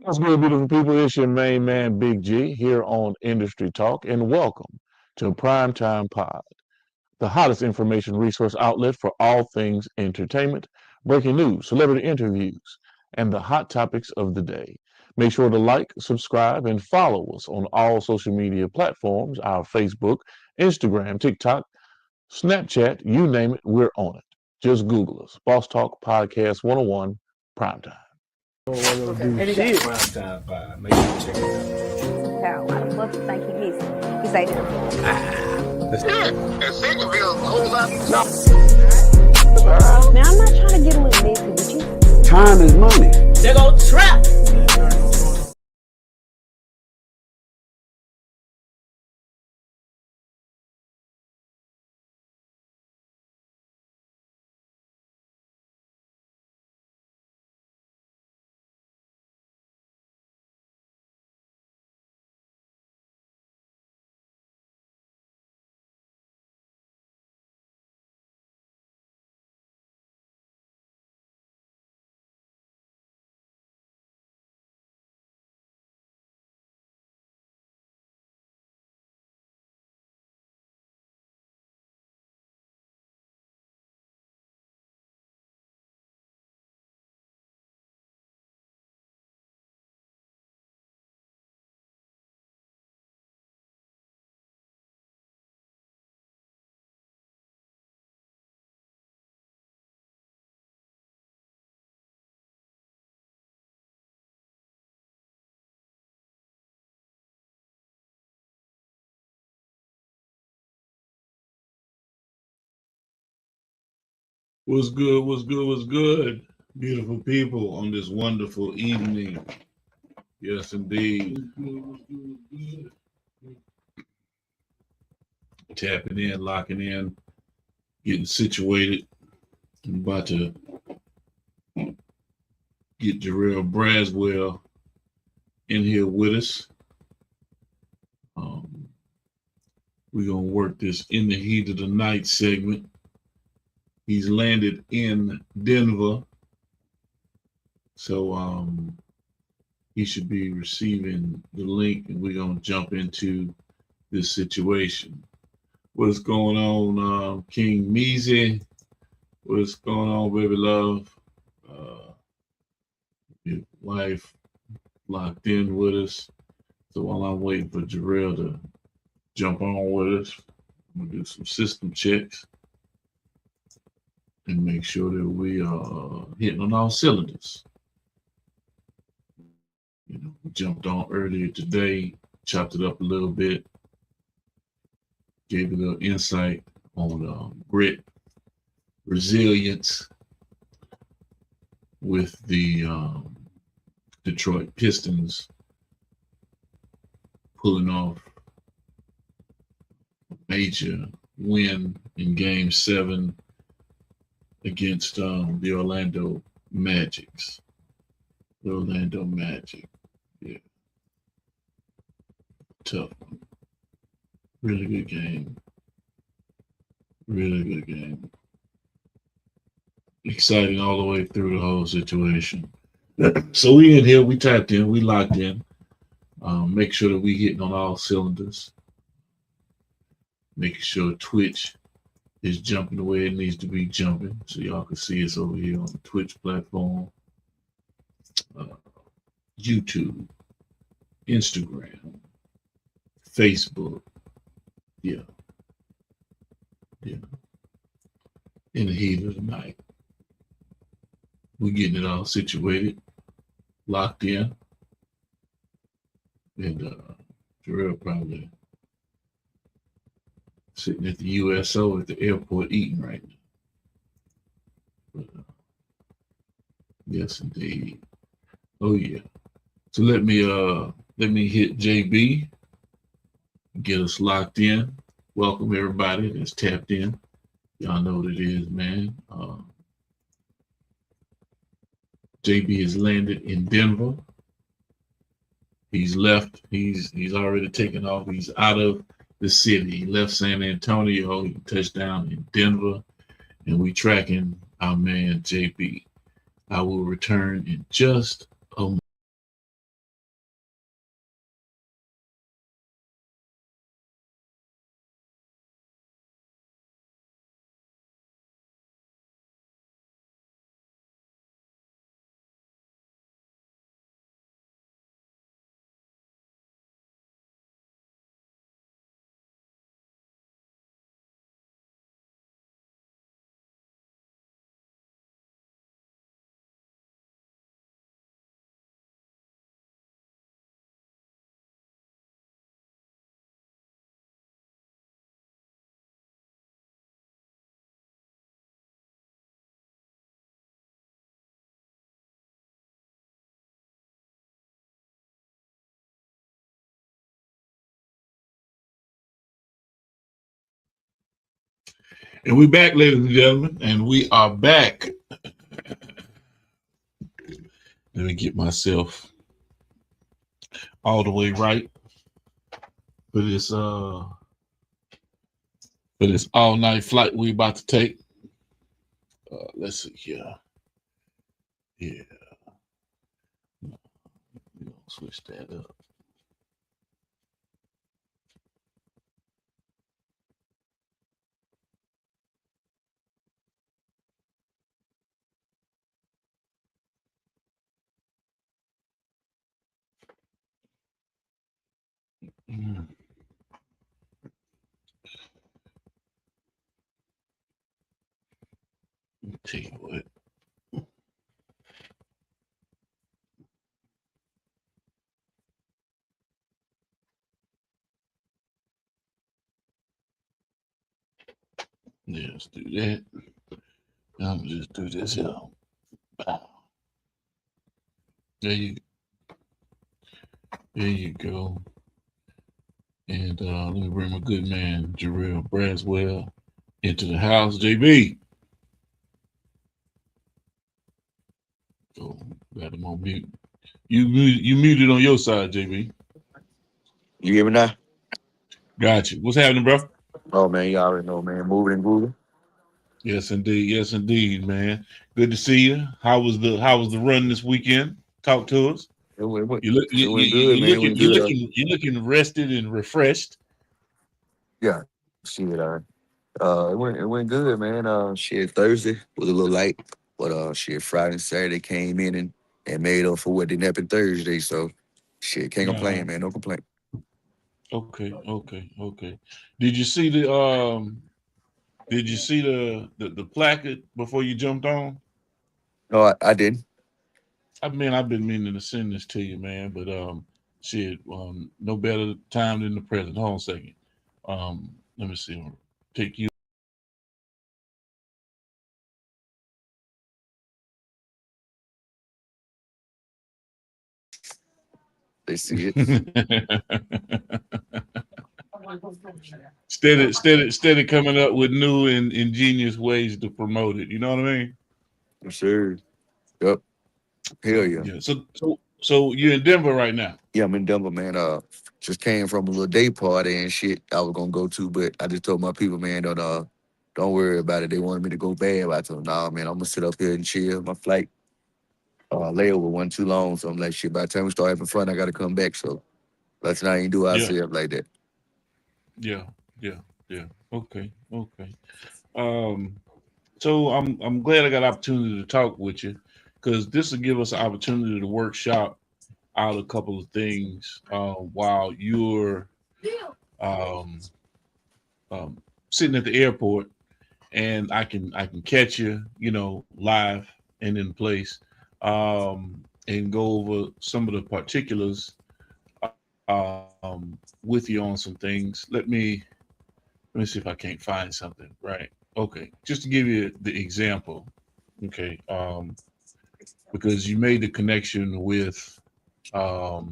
What's good, beautiful people? It's your main man, Big G, here on Industry Talk, and welcome to Primetime Pod, the hottest information resource outlet for all things entertainment, breaking news, celebrity interviews, and the hot topics of the day. Make sure to like, subscribe, and follow us on all social media platforms, our Facebook, Instagram, TikTok, Snapchat, you name it, we're on it. Just Google us. Boss Talk Podcast 101 Primetime. Okay. Do Anytime. shit. Primetime Pod. Make sure you check it Hell, why the fuck you think he missing? He say that. out. And think of it a whole lot. Now I'm not trying to get a little messy with you. Time is money. They go trap. What's good? What's good? What's good? Beautiful people on this wonderful evening. Yes, indeed. Tapping in, locking in, getting situated. I'm about to get Jarrell Braswell in here with us. We're going to work this in the heat of the night segment. He's landed in Denver. So he should be receiving the link, and we're going to jump into this situation. What's going on, King Measy? What's going on, baby love? Your wife locked in with us. So while I'm waiting for Jarrell to jump on with us, I'm going to do some system checks and make sure that we are hitting on all cylinders. You know, we jumped on earlier today, chopped it up a little bit, gave a little insight on grit, resilience with the Detroit Pistons pulling off a major win in Game 7 against the Orlando Magics. The Orlando Magic. Yeah. Tough one. Really good game. Really good game. Exciting all the way through the whole situation. So we in here, we tapped in, we locked in. Make sure that we hitting on all cylinders. Making sure Twitch is jumping the way it needs to be jumping. So y'all can see us over here on the Twitch platform. YouTube, Instagram, Facebook. Yeah. In the heat of the night. We're getting it all situated, locked in. And Jarrell probably sitting at the USO at the airport eating right now. But, yes, indeed. Oh yeah. So let me hit JB, get us locked in. Welcome everybody that's tapped in. Y'all know what it is, man. JB has landed in Denver. He's left. He's already taken off. He's out of the city. He left San Antonio. He touched down in Denver, and we tracking our man JB. I will return in just a moment. And we back, ladies and gentlemen, and we are back. Let me get myself all the way right for this all night flight we about to take. Let's see here. Yeah. We're gonna switch that up. Mm. Tell you what. Yeah, let's do that. I'm gonna just do this here. Bow. There you go. And let me bring my good man Jarrell Braswell into the house. JB. Oh, got him on mute. You muted on your side, JB. You hear me now? Got you. What's happening, bro? Oh man, you already know, man. Moving and grooving. Yes, indeed, man. Good to see you. How was the run this weekend? Talk to us. It went, You look it went good, man. It went good. you're looking rested and refreshed. Yeah, shit. It went good, man. Shit. Thursday was a little light, but shit. Friday and Saturday came in and made up for what didn't happen Thursday. So, shit, can't complain, man. No complaint. Okay. Did you see the placard before you jumped on? No, I didn't. I've been meaning to send this to you, man, but no better time than the present. Hold on a second. Let me see. I'll take you. They see it. Steady coming up with new and ingenious ways to promote it. You know what I mean? I'm sure. Yep. Hell yeah. Yeah. So you're in Denver right now. Yeah, I'm in Denver, man. Just came from a little day party and shit I was gonna go to, but I just told my people, man, don't worry about it. They wanted me to go bad, but I told them, nah, man, I'm gonna sit up here and chill. My flight layover wasn't too long, so I'm like, shit. By the time we start having fun, I gotta come back. So that's not even do I say it like that. Yeah. Okay. So I'm glad I got an opportunity to talk with you because this will give us an opportunity to workshop out a couple of things while you're sitting at the airport, and I can catch you, live and in place, and go over some of the particulars with you on some things. Let me see if I can't find something. Right. Okay. Just to give you the example. Okay. Because you made the connection with a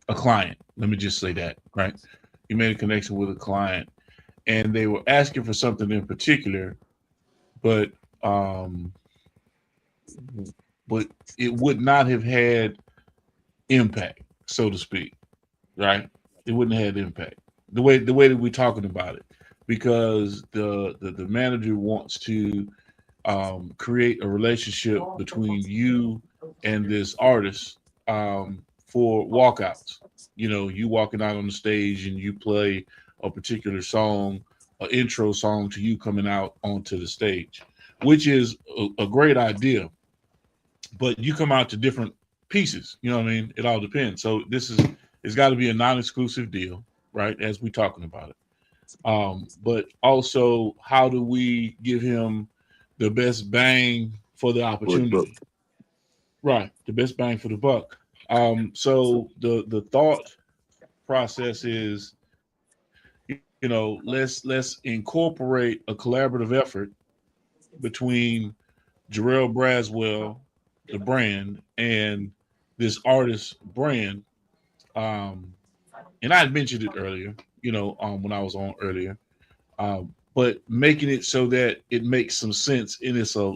client. Let me just say that, right? You made a connection with a client and they were asking for something in particular, but it would not have had impact, so to speak, right? It wouldn't have had impact the way that we're talking about it, because the manager wants to create a relationship between you and this artist for walkouts. You walking out on the stage and you play a particular song, an intro song to you coming out onto the stage, which is a great idea. But you come out to different pieces. You know what I mean? It all depends. So it's got to be a non-exclusive deal, right? As we talking about it. But also, how do we give him the best bang for the opportunity? Right, the best bang for the buck. So the thought process is, let's incorporate a collaborative effort between Jarrell Braswell, the brand, and this artist brand. And I had mentioned it earlier, when I was on earlier. but making it so that it makes some sense, and it's a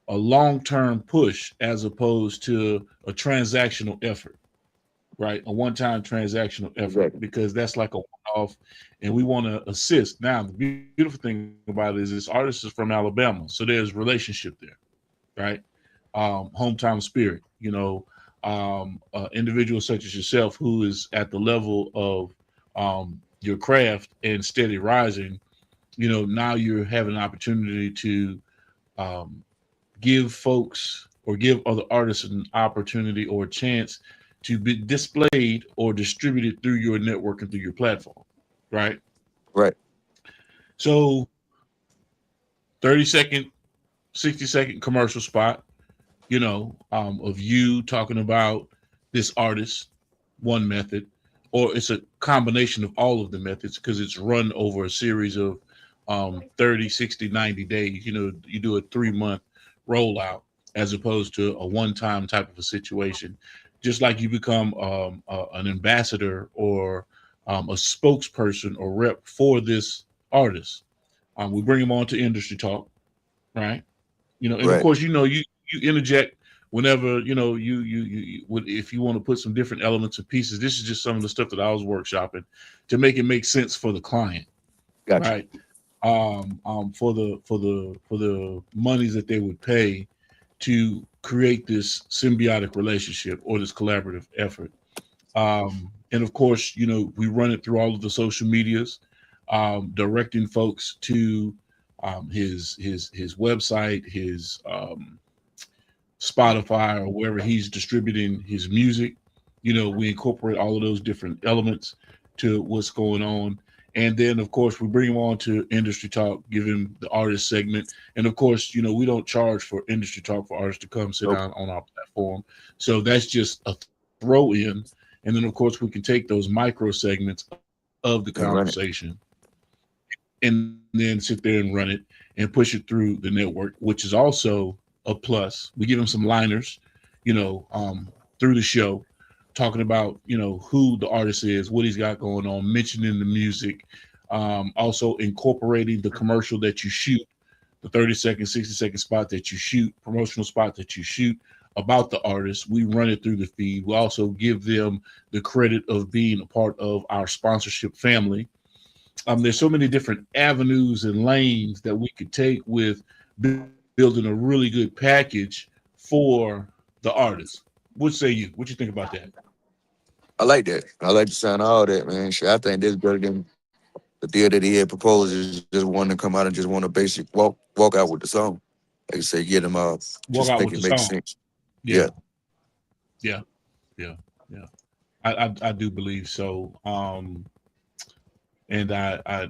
long-term push as opposed to a transactional effort, right? A one-time transactional effort, Exactly. because that's like a one-off, and we want to assist. Now, the beautiful thing about it is this artist is from Alabama, so there's relationship there, right? Hometown spirit, individuals such as yourself who is at the level of your craft and steady rising, now you're having an opportunity to give folks or give other artists an opportunity or a chance to be displayed or distributed through your network and through your platform, right? Right. So 30-second, 60-second commercial spot, of you talking about this artist, one method, or it's a combination of all of the methods because it's run over a series of 30, 60, 90 days. You do a 3-month rollout as opposed to a one-time type of a situation. Just like you become an ambassador or a spokesperson or rep for this artist. We bring them on to Industry Talk, right? And Right. of course, you interject whenever, you if you want to put some different elements and pieces. This is just some of the stuff that I was workshopping to make it make sense for the client, Gotcha. right? For the monies that they would pay to create this symbiotic relationship or this collaborative effort. And of course, we run it through all of the social medias, directing folks to his website, his Spotify, or wherever he's distributing his music. We incorporate all of those different elements to what's going on. And then, of course, we bring him on to Industry Talk, give him the artist segment. And of course, we don't charge for Industry Talk for artists to come sit down on our platform. So that's just a throw in. And then, of course, we can take those micro segments of the conversation and then sit there and run it and push it through the network, which is also a plus. We give him some liners, through the show, talking about, who the artist is, what he's got going on, mentioning the music, also incorporating the commercial that you shoot, the 30-second, 60-second spot that you shoot, promotional spot that you shoot about the artist. We run it through the feed. We also give them the credit of being a part of our sponsorship family. There's so many different avenues and lanes that we could take with building a really good package for the artist. What say you? What you think about that? I like that. I like the sound of all that, man. Shit, I think this better than the deal that he had proposed. Is just wanting to come out and just want to basic walk out with the song. Like I say, get them out. Just make it make sense. Yeah. I do believe so. And I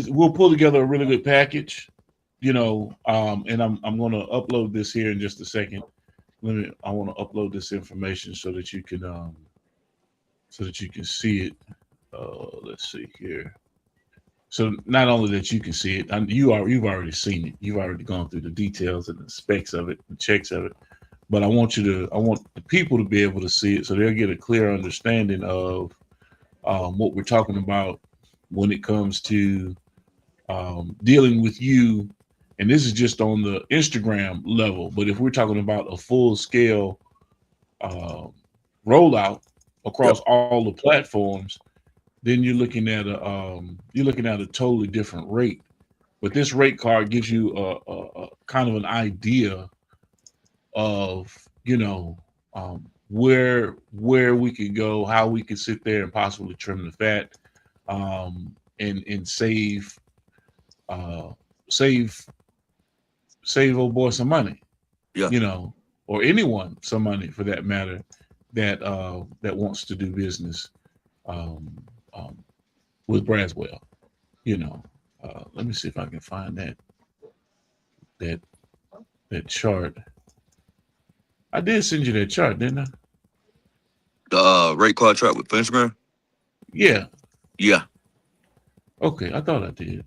we'll pull together a really good package, and I'm going to upload this here in just a second. I want to upload this information so that you can see it. Let's see here. So not only that you can see it, you've already seen it. You've already gone through the details and the specs of it, the checks of it. But I want the people to be able to see it so they'll get a clear understanding of what we're talking about when it comes to dealing with you. And this is just on the Instagram level. But if we're talking about a full scale rollout across all the platforms, then you're looking at a totally different rate. But this rate card gives you a kind of an idea of where we could go, how we could sit there and possibly trim the fat, and save old boy some money, or anyone some money for that matter that wants to do business with Braswell. Let me see if I can find that chart. I did send you that chart, didn't I? The rate card chart with Instagram? Yeah. Yeah. Okay, I thought I did.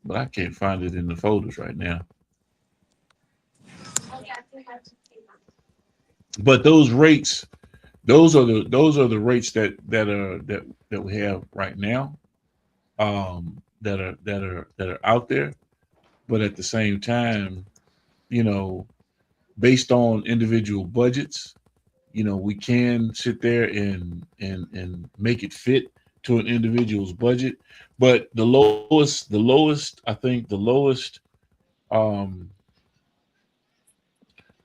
But I can't find it in the folders right now. But those rates those are the rates that we have right now, that are out there. But at the same time, you know, based on individual budgets, we can sit there and make it fit to an individual's budget. But I think the lowest um,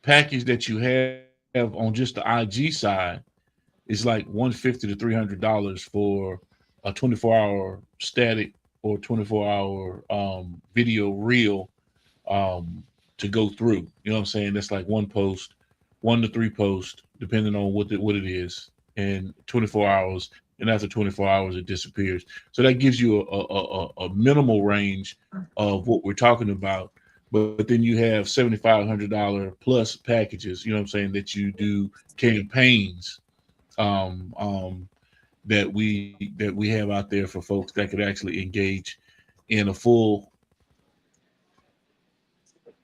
package that you have on just the IG side is like $150 to $300 for a 24-hour static or 24-hour video reel, to go through. You know what I'm saying? That's like one post, 1 to 3 posts, depending on what it is, and 24 hours. And after 24 hours, it disappears. So that gives you a minimal range of what we're talking about. But then you have $7,500 plus packages. You know what I'm saying? That you do campaigns, that we have out there for folks that could actually engage in a full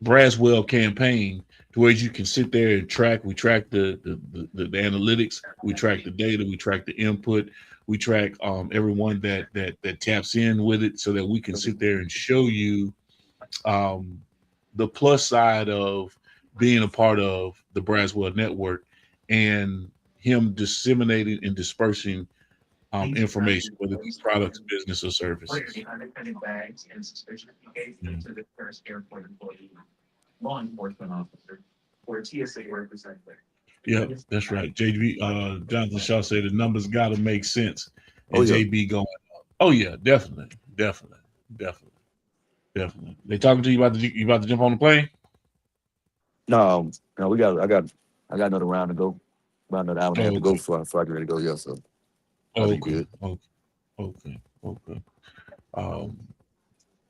Braswell campaign, to where you can sit there and track. We track the analytics, we track the data, we track the input, we track everyone that taps in with it, so that we can sit there and show you the plus side of being a part of the Braswell network, and him disseminating and dispersing information, whether it be products, business, or services. Law enforcement officer or a TSA representative. Yeah, that's right. JB, Jonathan Shaw said the numbers got to make sense. And Oh, yeah. JB going, oh yeah, definitely. They talking to you about to jump on the plane? No, I got another round to go. About another hour and a half to go Okay. before I get ready to go. Yeah, so I'll be good. Okay.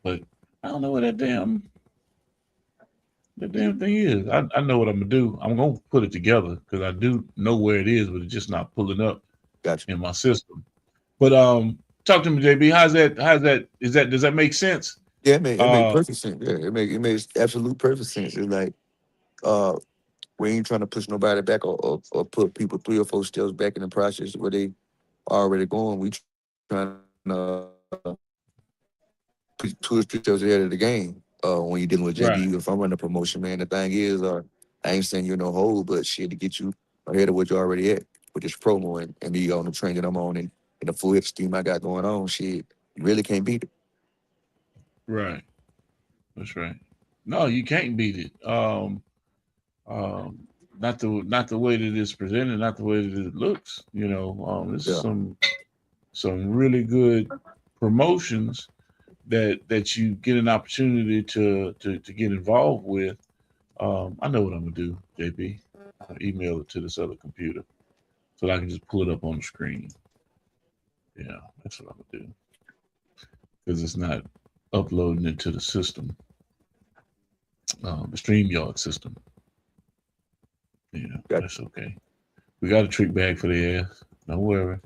But I don't know where that damn thing is. I know what I'm gonna do. I'm gonna put it together, because I do know where it is, but it's just not pulling up Gotcha. in my system. But talk to me, JB. Does that make sense? Yeah, it make perfect sense. Yeah, it makes absolute perfect sense. It's like we ain't trying to push nobody back or put people 3 or 4 steps back in the process where they already going. We trying to put 2 or 3 steps ahead of the game. When you're dealing with JB, Right. if I'm running a promotion, man, the thing is, I ain't saying you're no hole, but shit, to get you ahead of what you're already at with this promo and me on the train that I'm on and the full hit steam I got going on, shit, you really can't beat it. Right. That's right. No, you can't beat it. Not the way that it's presented, not the way that it looks. This is Yeah. some really good promotions that you get an opportunity to get involved with. I know what I'm gonna do, JP. I'll email it to this other computer so that I can just pull it up on the screen. Yeah, that's what I'm gonna do, because it's not uploading it to the system, the StreamYard system. Yeah, Gotcha. that's okay. We got a trick bag for the ass. Don't worry.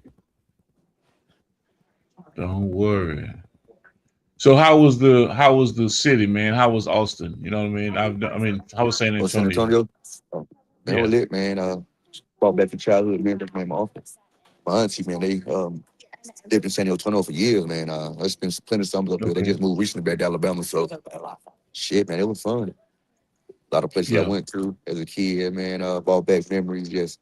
Don't worry. So how was the city, man? How was Austin? You know what I mean? How was San Oh, San Antonio? Antonio? Oh, man, Yeah. was lit, man. Brought back to childhood, man. That's my office. My auntie, man, they lived in San Antonio for years, man. I spent plenty of summers up here. They Okay. just moved recently back to Alabama, so shit, man, it was fun. A lot of places I Yeah. went to as a kid, man. Brought back memories, just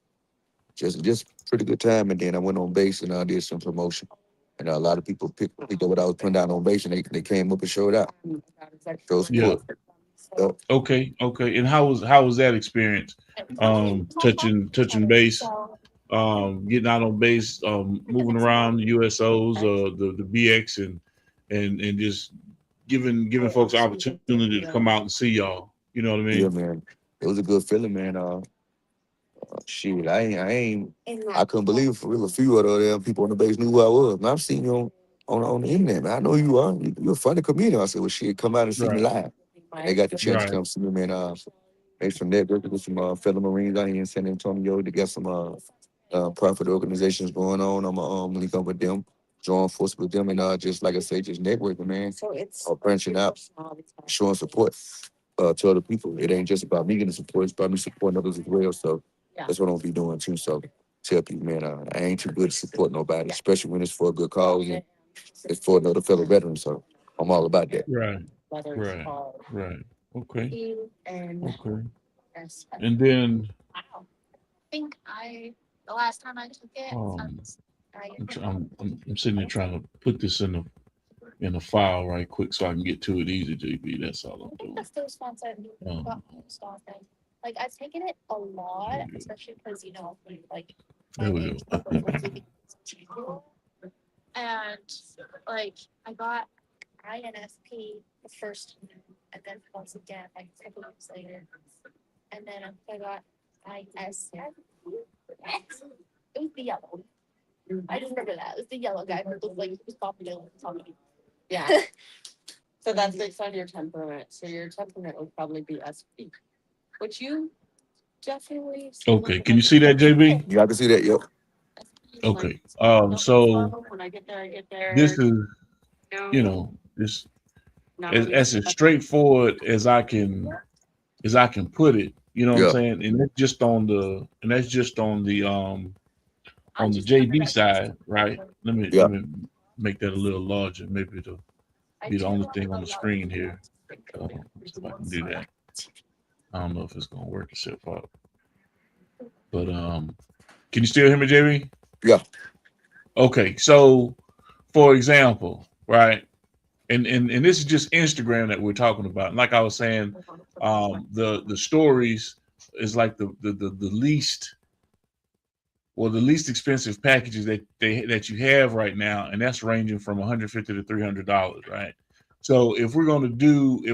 pretty good time. And then I went on base and I did some promotion. And a lot of people picked up what I was putting down on base, and they came up and showed out. Show Yeah. support. Yep. Okay. And how was that experience? Touching base, getting out on base, moving around the USOs, the BX, and just giving folks an opportunity to come out and see y'all. You know what I Yeah, mean? man. It was a good feeling, man. Shit, I couldn't believe for real a few of the damn people on the base knew who I was. And I've seen you on the internet, man. I know who you are. You're a funny comedian. I said, well, shit, come out and see me Right. live. They got the chance to Right. come see me, man. Made some networking with some fellow Marines out here in San Antonio. They got some profit organizations going on. I'm link up with them, join forces with them, and just like I say, just networking, man. Branching out, showing support to other people. It ain't just about me getting support; it's about me supporting others as well. So that's what I'm gonna be doing too. So tell people, man, I ain't too good to support nobody, especially when it's for a good cause and it's for another fellow veteran. So I'm all about that. Right. Right. Right. Okay. Okay. And then I'm sitting there trying to put this in a file right quick so I can get to it easy, JB. That's all I'm doing. Like I've taken it a lot, There we go. especially because like There we go. and like I got INFP the first time, and then once again like a couple weeks later, and then I got ISFP. It was the yellow. I just remember that. It was the yellow guy who looked like he was popular on somebody. Yeah. So that's based on your temperament. So your temperament would probably be SP, which you definitely. Okay. Can you see that, JB? Yeah, I can see that. Yep. Okay. So When I get there. this is, this as straightforward as I can put it. You know what I'm saying? And that's just on the JB side, right? Let me make that a little larger. Maybe it'll be the only thing on the screen here. If I can do that. I don't know if it's gonna work itself out. But can you still hear me, JB? Yeah. Okay, so for example, right, and this is just Instagram that we're talking about. And like I was saying, the stories is like the least, well, the least expensive packages that you have right now, and that's ranging from $150 to $300, right? So if we're gonna do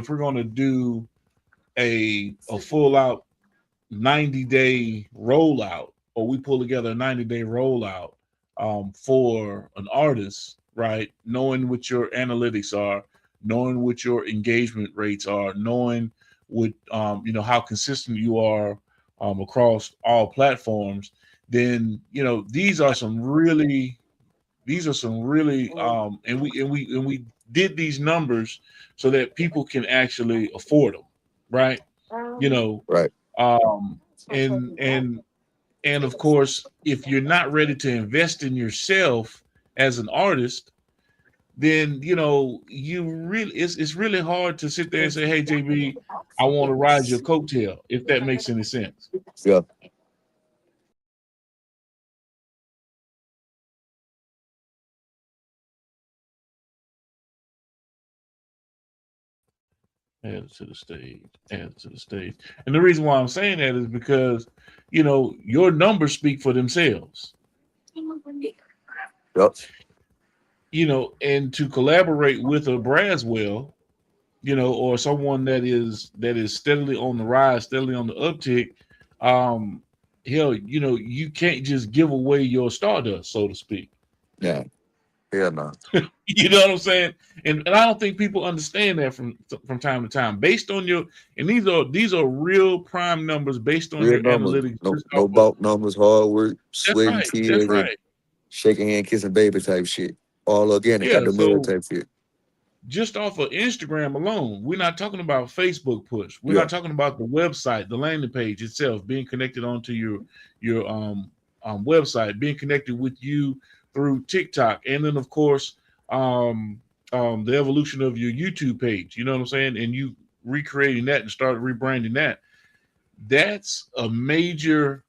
a full out 90-day rollout, or we pull together a 90-day rollout for an artist, right? Knowing what your analytics are, knowing what your engagement rates are, knowing what how consistent you are across all platforms, then these are some really and we did these numbers so that people can actually afford them, right? Right. And of course, if you're not ready to invest in yourself as an artist, then it's really hard to sit there and say, hey, JB, I want to ride your coattail, if that makes any sense. Yeah. Add it to the stage. And the reason why I'm saying that is because, your numbers speak for themselves. Yep. And to collaborate with a Braswell, or someone that is steadily on the rise, steadily on the uptick, you can't just give away your stardust, so to speak. Yeah. Hell no. You know what I'm saying? And I don't think people understand that from time to time. Based on and these are real prime numbers based on your analytics. No bulk numbers, hard work, sweating, That's tears, right. and shaking hand, kissing baby type shit. All organic, Yeah, got the middle type shit. Just off of Instagram alone, we're not talking about Facebook push. We're not talking about the website, the landing page itself, being connected onto your website, being connected with you through TikTok, and then of course the evolution of your YouTube page. You know what I'm saying? And you recreating that and start rebranding that. That's a major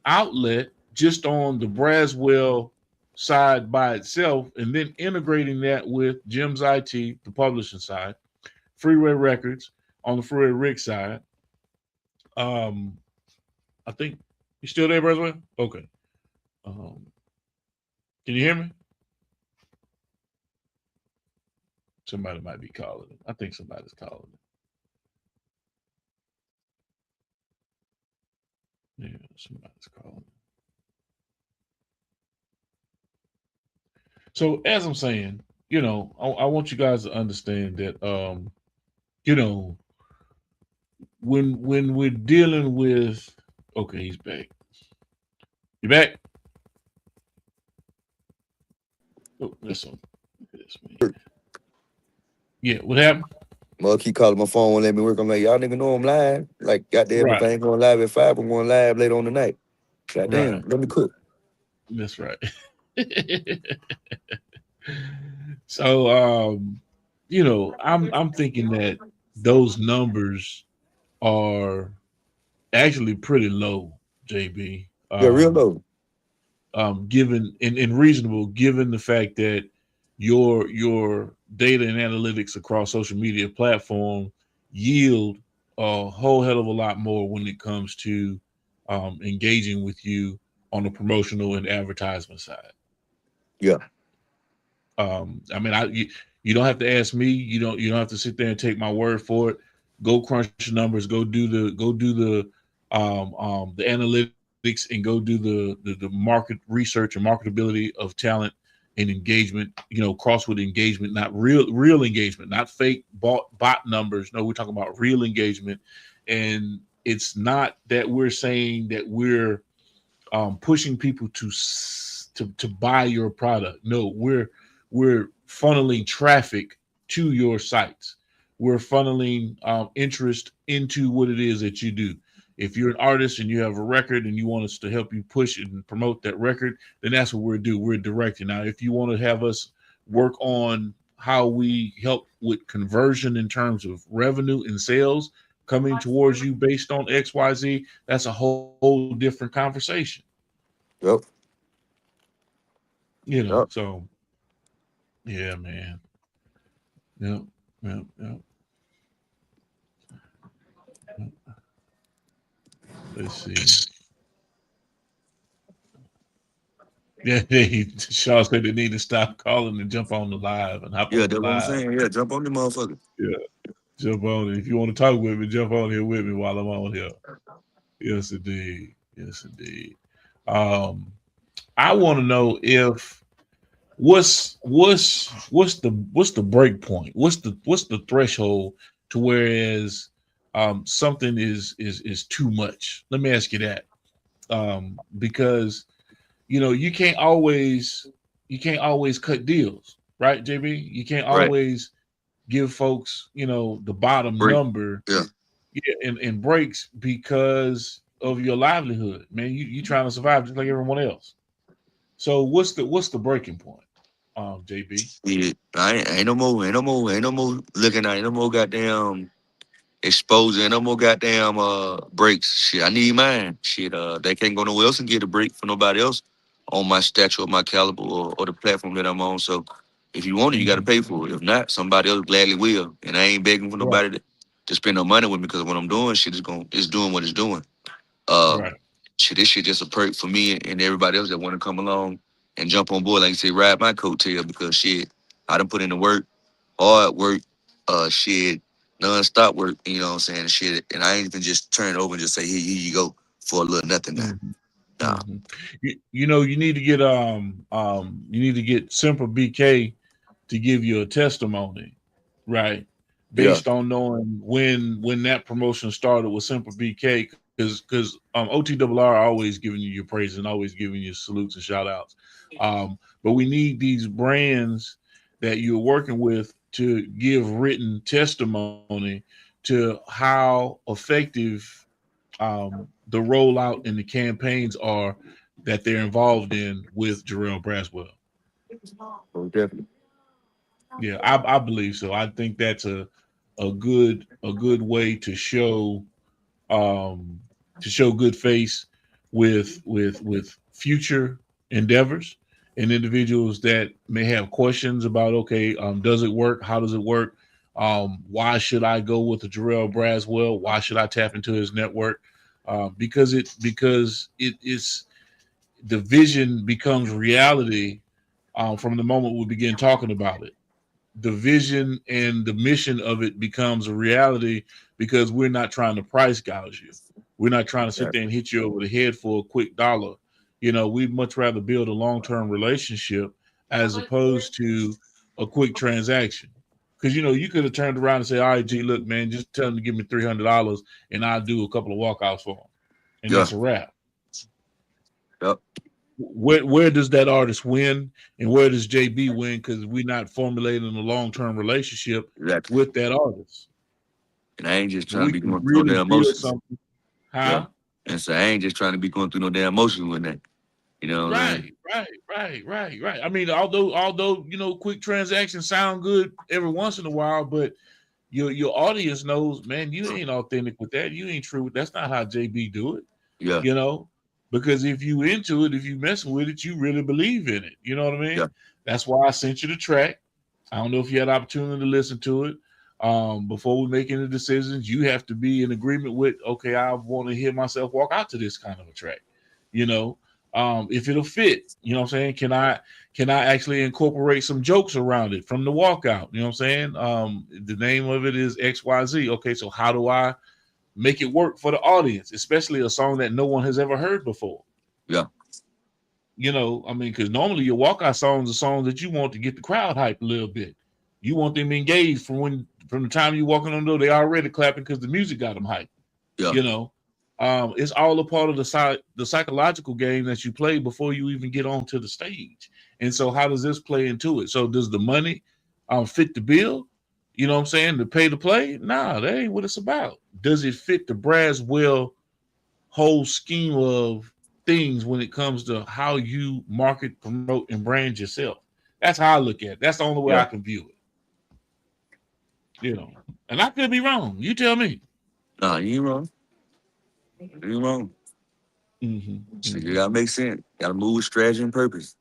outlet just on the Braswell side by itself, and then integrating that with Jim's IT, the publishing side, Freeway Records on the Freeway Rick side. I think you still there, Braswell? Okay. Can you hear me? Somebody might be calling. I think somebody's calling. Yeah, somebody's calling. So as I'm saying, I want you guys to understand that, when we're dealing with, okay, he's back. You back? Oh, that's on. Yeah, what happened? Mother keep calling my phone, won't let me work. I'm like, y'all nigga know I'm live. Like, goddamn, everything going live at 5. I'm going live later on tonight. Goddamn, let me cook. That's right. So I'm thinking that those numbers are actually pretty low, JB. Yeah, real low. Given and reasonable, given the fact that your data and analytics across social media platform yield a whole hell of a lot more when it comes to engaging with you on the promotional and advertisement side. Yeah. I mean, you don't have to ask me. You don't have to sit there and take my word for it. Go crunch the numbers. Go do the analytics and go do the market research and marketability of talent and engagement. Cross with engagement, not real engagement, not fake bot numbers. No, we're talking about real engagement, and it's not that we're saying that we're pushing people to buy your product. No, we're funneling traffic to your sites. We're funneling interest into what it is that you do. If you're an artist and you have a record and you want us to help you push and promote that record, then that's what we're doing. We're directing. Now, if you want to have us work on how we help with conversion in terms of revenue and sales coming towards you based on XYZ, that's a whole different conversation. Yep. So yeah, man. Yep. Let's see. Yeah, Shaw said they need to stop calling and jump on the live and hop on the that's what I'm live. saying. Yeah, jump on the motherfucker. Yeah, jump on it. If you want to talk with me, jump on here with me while I'm on here. Yes, indeed. I want to know if what's the break point? What's the threshold to whereas something is too much? Let me ask you that. Because you can't always cut deals, right, JB? You can't always give folks, the bottom number, and breaks because of your livelihood, man. You trying to survive just like everyone else. So what's the breaking point, JB? Yeah, ain't no more looking at, ain't no more goddamn exposure, ain't no more goddamn breaks. Shit, I need mine. Shit, they can't go nowhere else and get a break for nobody else on my stature or my caliber or the platform that I'm on. So if you want it, you got to pay for it. If not, somebody else gladly will. And I ain't begging for nobody to spend no money with me, because what I'm doing, shit is doing what it's doing. Shit, this shit just a perk for me and everybody else that want to come along and jump on board, like you say, ride my coattail, because shit, I done put in the work, hard work, shit, non-stop work, you know what I'm saying, and shit, and I ain't even just turn it over and just say, here you go for a little nothing now. Nah. You need to get Simple BK to give you a testimony, right? Based on knowing when that promotion started with Simple BK, because OTRR always giving you your praise and always giving you salutes and shout outs. But we need these brands that you're working with to give written testimony to how effective the rollout and the campaigns are that they're involved in with Jarrell Braswell. Oh, definitely. Yeah, I believe so. I think that's a good way to show good face with future endeavors and individuals that may have questions about, okay, does it work? How does it work? Why should I go with the Jarrell Braswell? Why should I tap into his network? Because it is the vision becomes reality from the moment we begin talking about it. The vision and the mission of it becomes a reality because we're not trying to price gouge you. We're not trying to sit there and hit you over the head for a quick dollar. We'd much rather build a long-term relationship as opposed to a quick transaction. Because, you could have turned around and say, all right, G, look, man, just tell them to give me $300 and I'll do a couple of walkouts for them. And that's a wrap. Yep. Where does that artist win and where does JB win? Because we're not formulating a long-term relationship with that artist. And I ain't just trying to be going through no damn emotions. Huh? And so I ain't just trying to be going through no damn emotions with that. You know what I'm saying? Right. I mean, although quick transactions sound good every once in a while, but your audience knows, man, you ain't authentic with that. You ain't true. That's not how JB do it. Yeah. You know, because if you into it, if you messing with it, you really believe in it. You know what I mean? Yeah. That's why I sent you the track. I don't know if you had the opportunity to listen to it. Before we make any decisions, you have to be in agreement with, okay, I want to hear myself walk out to this kind of a track. You know, if it'll fit, you know what I'm saying? Can I actually incorporate some jokes around it from the walkout? You know what I'm saying? The name of it is XYZ. Okay, so how do I make it work for the audience, especially a song that no one has ever heard before? Yeah. You know, I mean, because normally your walkout songs are songs that you want to get the crowd hyped a little bit. You want them engaged from the time you walk in the door, they already clapping because the music got them hyped. Yeah. You know, it's all a part of the psychological game that you play before you even get onto the stage. And so, how does this play into it? So, does the money fit the bill? You know what I'm saying? To pay to play? Nah, that ain't what it's about. Does it fit the Braswell whole scheme of things when it comes to how you market, promote, and brand yourself? That's how I look at it. That's the only way I can view it. You know, and I could be wrong. You tell me. Nah, you ain't wrong. You ain't wrong. So you gotta make sense. You gotta move with strategy and purpose.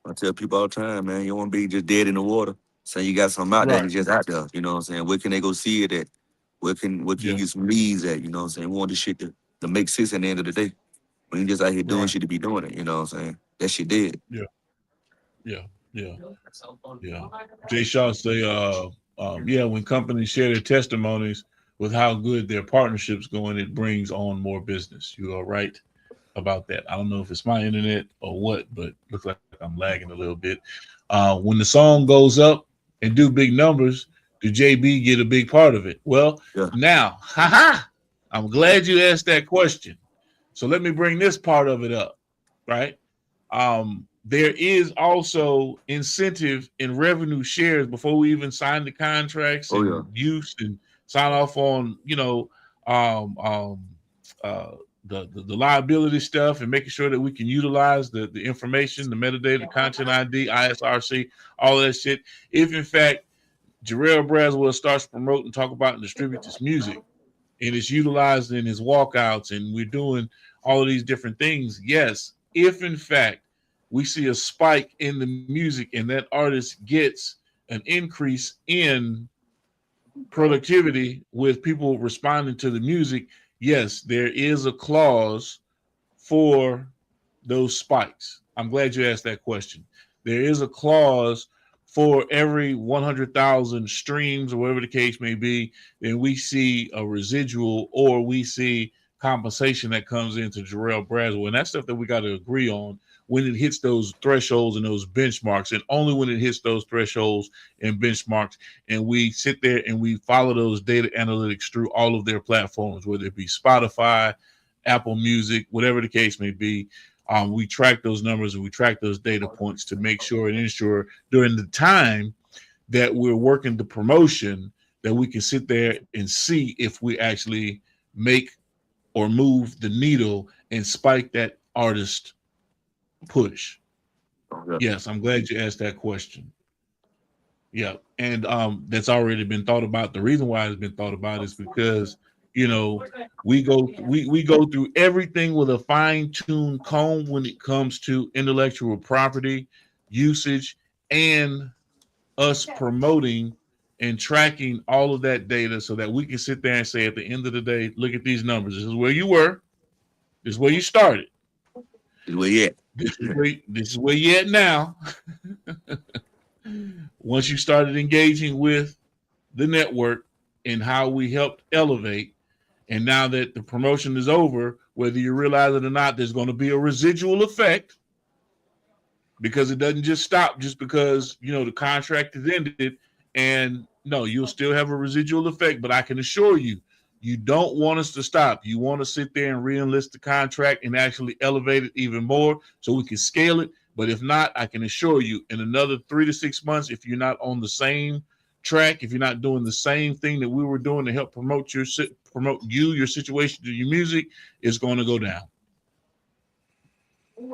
I tell people all the time, man, you don't want to be just dead in the water. Saying you got something out there and it's just out there. You know what I'm saying? Where can they go see it at? Where can you get some leads at? You know what I'm saying? We want this shit to make sense at the end of the day. When you just out here doing shit to be doing it, you know what I'm saying? That shit dead. Yeah. Jay Shaw say, when companies share their testimonies with how good their partnership's going, it brings on more business. You are right about that. I don't know if it's my internet or what, but looks like I'm lagging a little bit. When the song goes up and do big numbers, do JB get a big part of it? Well, now, I'm glad you asked that question. So let me bring this part of it up, right? There is also incentive and revenue shares before we even sign the contracts and use and sign off on, the liability stuff and making sure that we can utilize the information, the metadata, the content ID, ISRC, all of that shit. If in fact Jarrell Braswell starts to promote and talk about and distribute this music and it's utilized in his walkouts and we're doing all of these different things, yes, if in fact we see a spike in the music and that artist gets an increase in productivity with people responding to the music, yes, there is a clause for those spikes. I'm glad you asked that question. There is a clause for every 100,000 streams or whatever the case may be, then we see a residual or we see compensation that comes into Jarrell Braswell. And that's stuff that we got to agree on when it hits those thresholds and those benchmarks, and only when it hits those thresholds and benchmarks. And we sit there and we follow those data analytics through all of their platforms, whether it be Spotify, Apple Music, whatever the case may be. We track those numbers and we track those data points to make sure and ensure during the time that we're working the promotion that we can sit there and see if we actually make or move the needle and spike that artist push. Yes, I'm glad you asked that question. Yeah, and that's already been thought about. The reason why it's been thought about is because we go through everything with a fine-tuned comb when it comes to intellectual property usage and us promoting and tracking all of that data so that we can sit there and say at the end of the day, look at these numbers. This is where you were. This is where you started. This is where you at. This is where you at now. Once you started engaging with the network and how we helped elevate, and now that the promotion is over, whether you realize it or not, there's going to be a residual effect because it doesn't just stop just because, the contract is ended. And no, you'll still have a residual effect, but I can assure you, you don't want us to stop. You want to sit there and re-enlist the contract and actually elevate it even more so we can scale it. But if not, I can assure you in another 3 to 6 months, if you're not on the same track, if you're not doing the same thing that we were doing to help promote your situation, your music, is going to go down.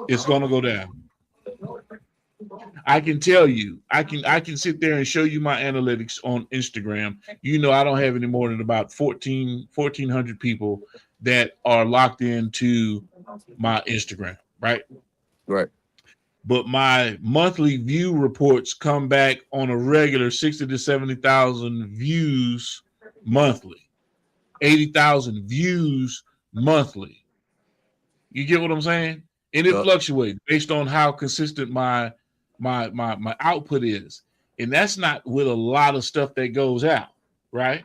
it's gonna go down. I can tell you, I can sit there and show you my analytics on Instagram. You know, I don't have any more than about 1,400 people that are locked into my Instagram, right? Right. But my monthly view reports come back on a regular 60 to 70,000 views monthly, 80,000 views monthly. You get what I'm saying? And it fluctuates based on how consistent my output is. And that's not with a lot of stuff that goes out, right?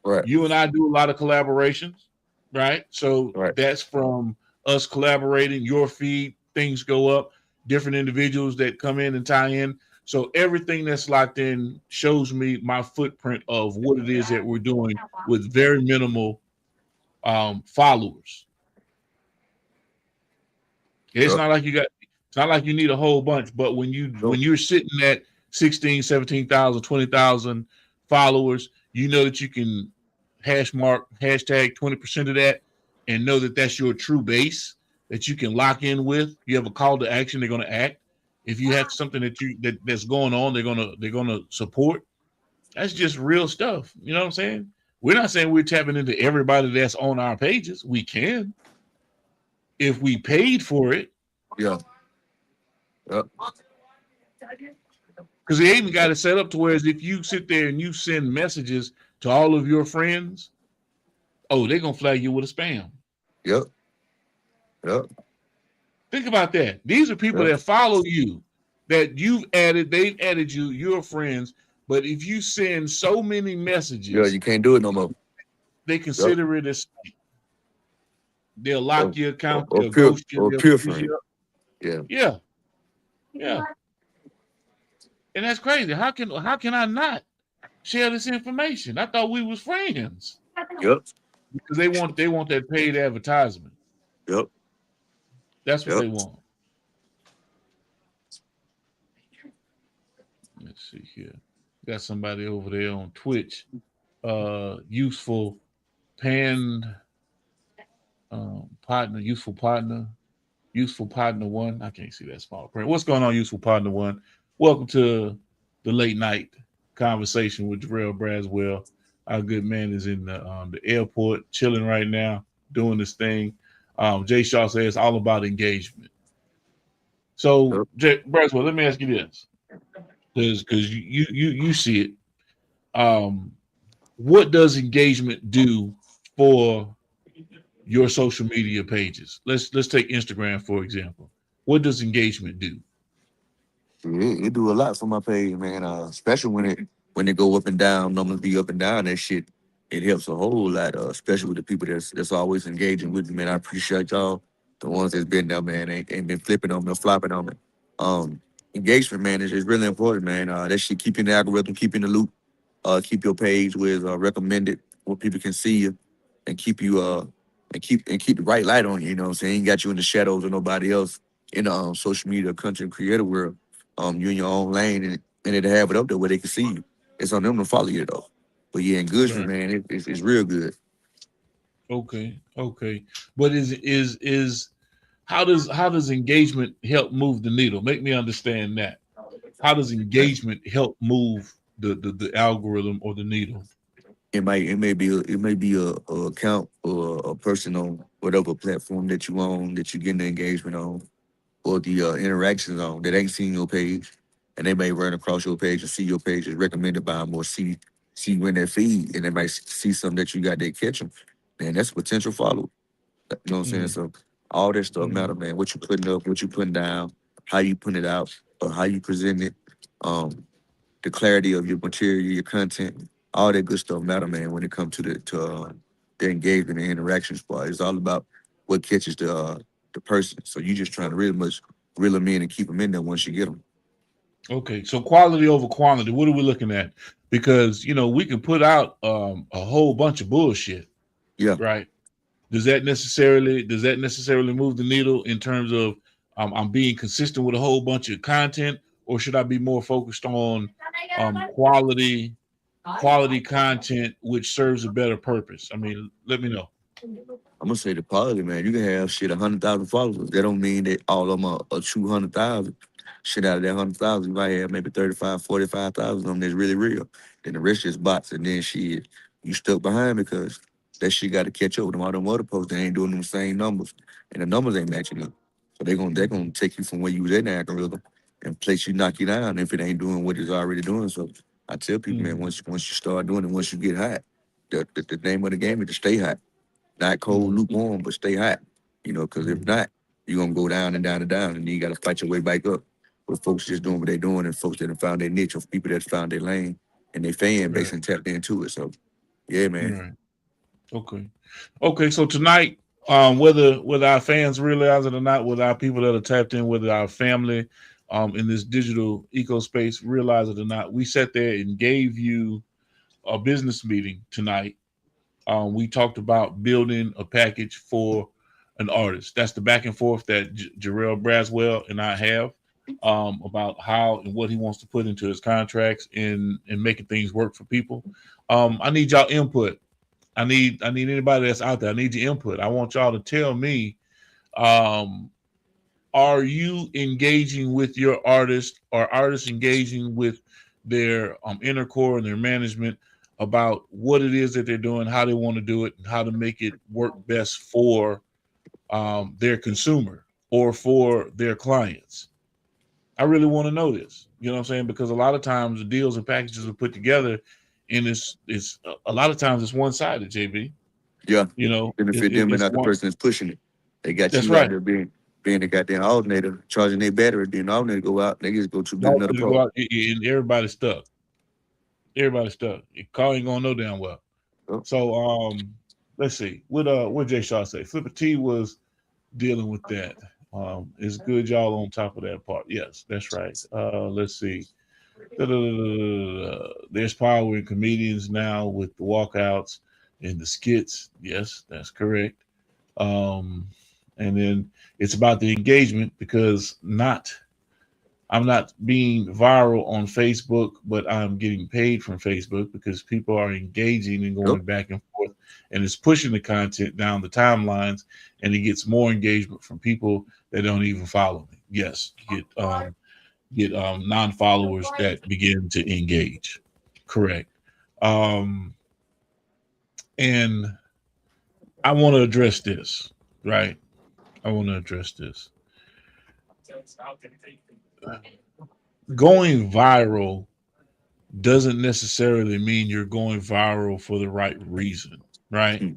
Right. You and I do a lot of collaborations, right? So that's from us collaborating, your feed, things go up, different individuals that come in and tie in. So everything that's locked in shows me my footprint of what it is that we're doing with very minimal followers. It's not like it's not like you need a whole bunch, but when you're sitting at 16, 17,000, 20,000 followers, you know that you can hashtag 20% of that and know that that's your true base that you can lock in with. You have a call to action, they're going to act. If you have something that's going on, they're gonna support. That's just real stuff. You know what I'm saying? We're not saying we're tapping into everybody that's on our pages. We can, if we paid for it. Yeah. Yep. Because they even got it set up to where if you sit there and you send messages to all of your friends, oh, they're gonna flag you with a spam. Yep. Yep. Think about that. These are people that follow you, that they've added you, your friends. But if you send so many messages, you can't do it no more. They consider it as they'll lock your account, or they'll pure, ghost you, or they'll pure freeze friend. you up. Yeah. Yeah. And that's crazy. How can I not share this information? I thought we was friends. Yep. Because they want that paid advertisement. Yep. That's what they want. Let's see here. Got somebody over there on Twitch. Useful partner one. I can't see that small print. What's going on, Useful Partner One? Welcome to the late night conversation with Jarrell Braswell. Our good man is in the airport, chilling right now, doing this thing. Jay Shaw says it's all about engagement. So, Braswell, let me ask you this, because you see it. What does engagement do for your social media pages? Let's take Instagram for example. What does engagement do? It do a lot for my page, man. Especially when it go up and down. Normally be up and down. That shit, it helps a whole lot. Especially with the people that's always engaging with me, man. I appreciate y'all. The ones that's been there, man, ain't been flipping on me or flopping on me. Engagement, man, is really important, man. That shit keeping the algorithm, keeping the loop, keep your page with recommended where people can see you, and keep you and keep the right light on you. You know what I'm saying? Ain't got you in the shadows of nobody else in the social media content creator world. You in your own lane, and it'll have it up there where they can see you. It's on them to follow you though. But yeah, engagement, man, it's real good. Okay. But is how does engagement help move the needle? Make me understand that. How does engagement help move the algorithm or the needle? It may be a account or a person on whatever platform that you own that you getting the engagement on, or the interactions on that ain't seen your page, and they may run across your page and see your page is recommended by them, or see you in their feed, and they might see something that you got, they catch them. Man, that's a potential follow. You know what I'm saying? So all that stuff matter, man. What you putting up, what you putting down, how you putting it out, or how you present it, the clarity of your material, your content, all that good stuff matter, man. When it comes to the engagement and interactions part, it's all about what catches the person. So you just trying to really much reel them in and keep them in there once you get them. Okay, so quality over quantity. What are we looking at? Because we can put out a whole bunch of bullshit. Yeah. Right. Does that necessarily move the needle in terms of I'm being consistent with a whole bunch of content, or should I be more focused on quality content which serves a better purpose? I mean, let me know. I'm gonna say the positive, man. You can have shit 100,000 followers. That don't mean that all of them are 200,000. Shit out of that 100,000, you might have maybe 35, 45,000 of them that's really real. Then the rest is bots, and then shit, you stuck behind because that shit got to catch up with them. All them other posts, they ain't doing them same numbers, and the numbers ain't matching up. So they're gonna take you from where you was in the algorithm and place you, knock you down if it ain't doing what it's already doing. So I tell people, man, once you start doing it, once you get hot, the name of the game is to stay hot. Not cold, lukewarm, but stay hot. You know, because if not, you're going to go down and down and down, and then you got to fight your way back up. With folks just doing what they're doing, and folks that have found their niche, or people that found their lane, and their fan base and tapped into it. So, yeah, man. Right. Okay. So tonight, whether our fans realize it or not, whether our people that are tapped in, whether our family in this digital eco space realize it or not, we sat there and gave you a business meeting tonight. We talked about building a package for an artist. That's the back and forth that Jarrell Braswell and I have about how and what he wants to put into his contracts and making things work for people. I need y'all input. I need anybody that's out there. I need your input. I want y'all to tell me, are you engaging with your artist, or artists engaging with their inner core and their management about what it is that they're doing, how they want to do it, and how to make it work best for their consumer or for their clients? I really want to know this. You know what I'm saying? Because a lot of times the deals and packages are put together, and it's a lot of times it's one-sided, JB. Yeah. You know, benefit them and not the person that's pushing it. They got That's you right. out there being the goddamn alternator, charging their battery, then the alternator go out, they just go to get another pro. And everybody's stuck. Everybody's stuck. Your car ain't gonna know damn well. Oh. So let's see. What Jay Shaw say? Flipper T was dealing with that. It's good y'all on top of that part. Yes, that's right. Let's see. There's power in comedians now with the walkouts and the skits. Yes, that's correct. And then it's about the engagement, because I'm not being viral on Facebook, but I'm getting paid from Facebook because people are engaging and going back and forth, and it's pushing the content down the timelines, and it gets more engagement from people that don't even follow me. Yes, you get non-followers that begin to engage. Correct. And I want to address this, right? I want to address this. Going viral doesn't necessarily mean you're going viral for the right reason, right?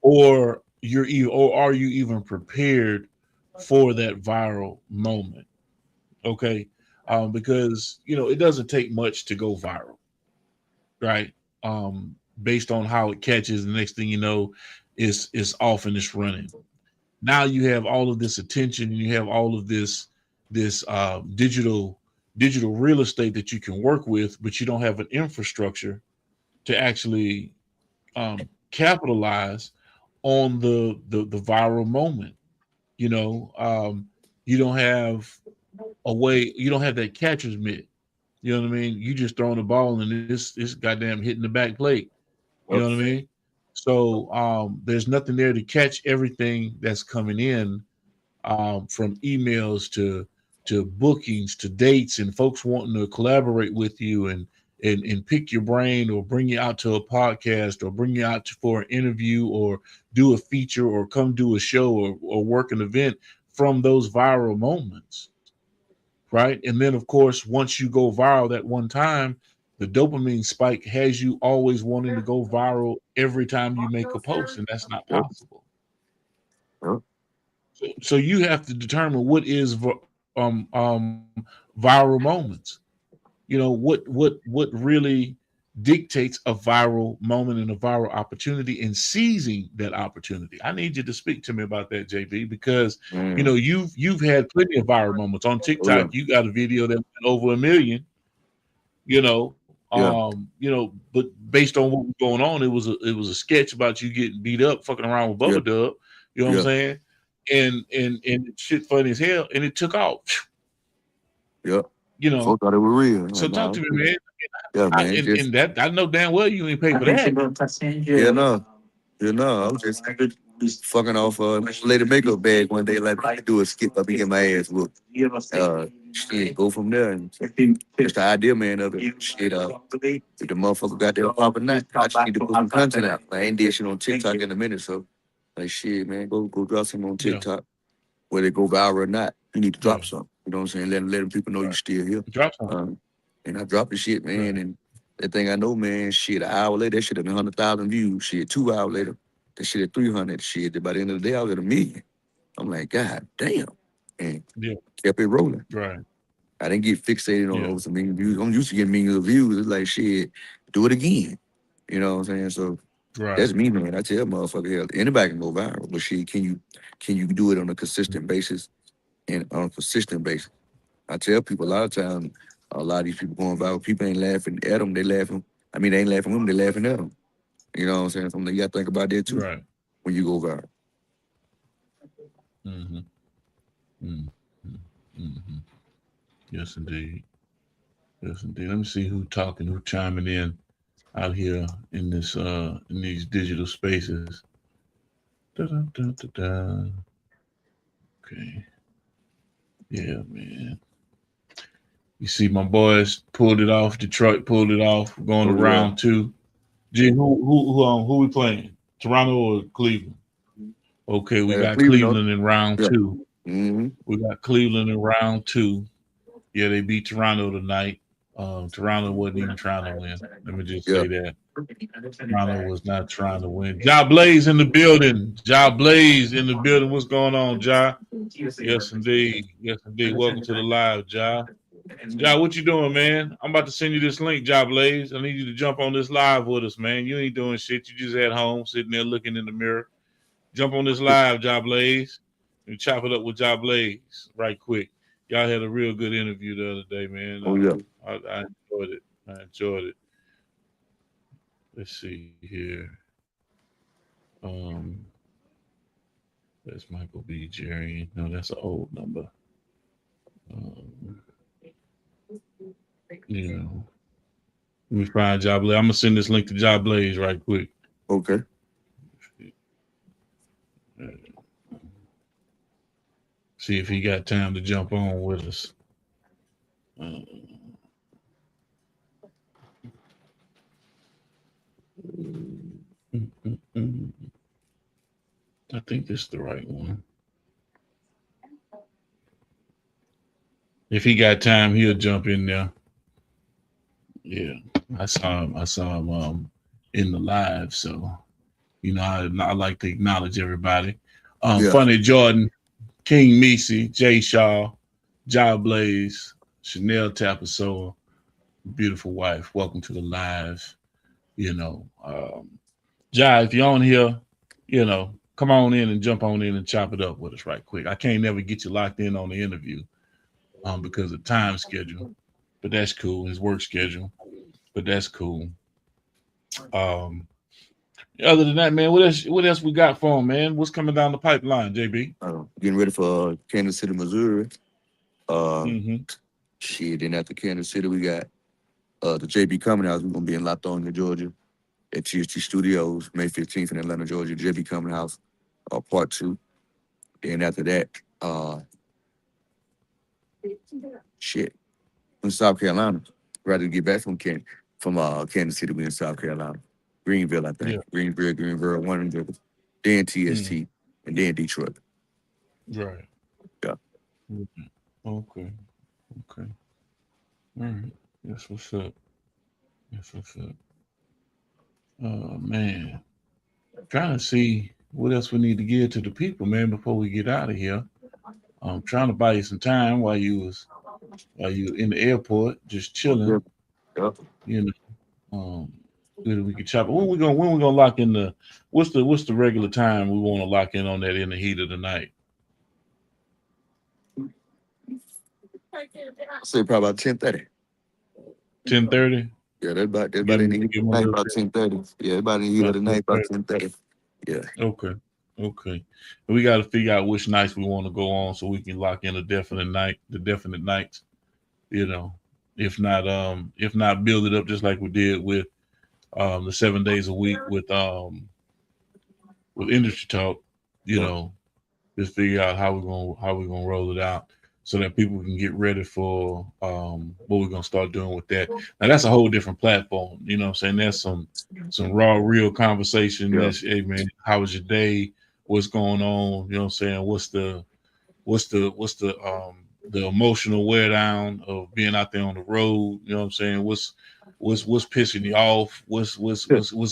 Or are you even prepared for that viral moment? Okay, because it doesn't take much to go viral, right? Based on how it catches, the next thing you know, is off and it's running. Now you have all of this attention, and you have all of this digital real estate that you can work with, but you don't have an infrastructure to actually capitalize on the viral moment. You don't have a way, you don't have that catcher's mitt. You know what I mean? You just throwing the ball and this goddamn hitting the back plate. You know what I mean? So there's nothing there to catch everything that's coming in, from emails to bookings to dates, and folks wanting to collaborate with you and pick your brain, or bring you out to a podcast, or bring you out for an interview, or do a feature, or come do a show, or work an event from those viral moments, right? And then, of course, once you go viral that one time, the dopamine spike has you always wanting to go viral every time you make a post, and that's not possible. So you have to determine what is viral moments. What really dictates a viral moment and a viral opportunity, and seizing that opportunity. I need you to speak to me about that, JB, because you've had plenty of viral moments on TikTok. You got a video that went over 1 million. But based on what was going on, it was a sketch about you getting beat up, fucking around with Bubba Dub. You know what I'm saying? And shit funny as hell, and it took off. Folk thought it was real. So talk to me, man. Yeah, man. And that I know damn well you ain't paid for that. I'm just fucking off lady makeup bag one day, like I do a skip up and get my ass whooped. Shit, go from there and just the idea, man, of it. Shit, if the motherfucker got there popping that, I just need to put some content out. I ain't did shit on TikTok in a minute, so like shit, man, go drop some on TikTok. Whether it go viral or not, you need to drop something. You know what I'm saying? Letting people know you still here. Drop something. And I dropped the shit, man, and that thing I know, man, shit, an hour later, that shit had 100,000 views. Shit, 2 hours later, that shit at 300. Shit, by the end of the day, I was at 1 million. I'm like, God damn. And kept it rolling. Right. I didn't get fixated on over some million views. I'm used to getting millions of views. It's like, shit, do it again. You know what I'm saying? So that's me, man. I tell motherfucker, hell, anybody can go viral, but shit, can you do it on a consistent basis and on a consistent basis? I tell people a lot of times, a lot of these people going viral, people ain't laughing at them, they laughing. I mean, they ain't laughing at them, they laughing at them. You know what I'm saying? Something you got to think about that too when you go viral. Mm-hmm. Mm-hmm. Mm-hmm. Yes, indeed. Yes, indeed. Let me see who talking, who chiming in out here in this in these digital spaces. Da-da-da-da-da. Okay. Yeah, man. You see my boys pulled it off. Detroit pulled it off. Going to round 2. Gee, who we playing? Toronto or Cleveland? Okay, we got Cleveland in round 2. Mm-hmm. We got Cleveland in round 2. Yeah, they beat Toronto tonight. Toronto wasn't even trying to win. Let me just say that. Toronto was not trying to win. Ja Blaze in the building. Ja Blaze in the building. What's going on, Ja? Yes, indeed. Yes, indeed. Welcome to the live, Ja. Ja, what you doing, man? I'm about to send you this link, Ja Blaze. I need you to jump on this live with us, man. You ain't doing shit. You just at home sitting there looking in the mirror. Jump on this live, Ja Blaze. And chop it up with Ja Blaze right quick. Y'all had a real good interview the other day, man. I enjoyed it. I enjoyed it. Let's see here. That's Michael B. Jerry. No, that's an old number. You know. Let me find Ja Blaze. I'm gonna send this link to Ja Blaze right quick. Okay. See if he got time to jump on with us. I think this is the right one. If he got time, he'll jump in there. Yeah, I saw him in the live, so you know I like to acknowledge everybody. Funny Jordan, King Meesey, Jay Shaw, Ja Blaze, Chanel Tapasoa, beautiful wife. Welcome to the live. You know, Ja, if you're on here, you know, come on in and jump on in and chop it up with us right quick. I can't never get you locked in on the interview because of time schedule, but that's cool. His work schedule, but that's cool. Other than that, man, what else we got for him, man? What's coming down the pipeline, JB? Getting ready for Kansas City, Missouri. Shit, then after Kansas City, we got the JB Coming House. We're gonna be in Latonia, Georgia, at TST Studios, May 15th in Atlanta, Georgia. JB Coming House, part 2. Then after that, in South Carolina. Ready to get back from Kansas City. We in South Carolina, Greenville, I think. Yeah. Greenville, Warrenville, then TST, and then Detroit. Right. Yeah. Okay. All right. That's what's up. Man, trying to see what else we need to give to the people, man, before we get out of here. I'm trying to buy you some time while you in the airport, just chilling. Yeah. You know, we can chop it. When we gonna lock in the what's the regular time we want to lock in on that in the heat of the night? I'll say probably about 10:30. 10:30? Yeah, that's about in the heat of the night, about 10:30. Yeah, about in the heat of the night, about 10:30. Yeah. Okay. We got to figure out which nights we want to go on so we can lock in the definite nights. You know, if not build it up just like we did with the 7 days a week with Industry Talk. you Yeah. know, just figure out how we're gonna roll it out so that people can get ready for what we're gonna start doing with that. Now that's a whole different platform. You know what I'm saying? That's some raw, real conversation. Yeah. That's, hey man, how was your day? What's going on? You know what I'm saying? What's the emotional wear down of being out there on the road? You know what I'm saying? What's pissing you off? What's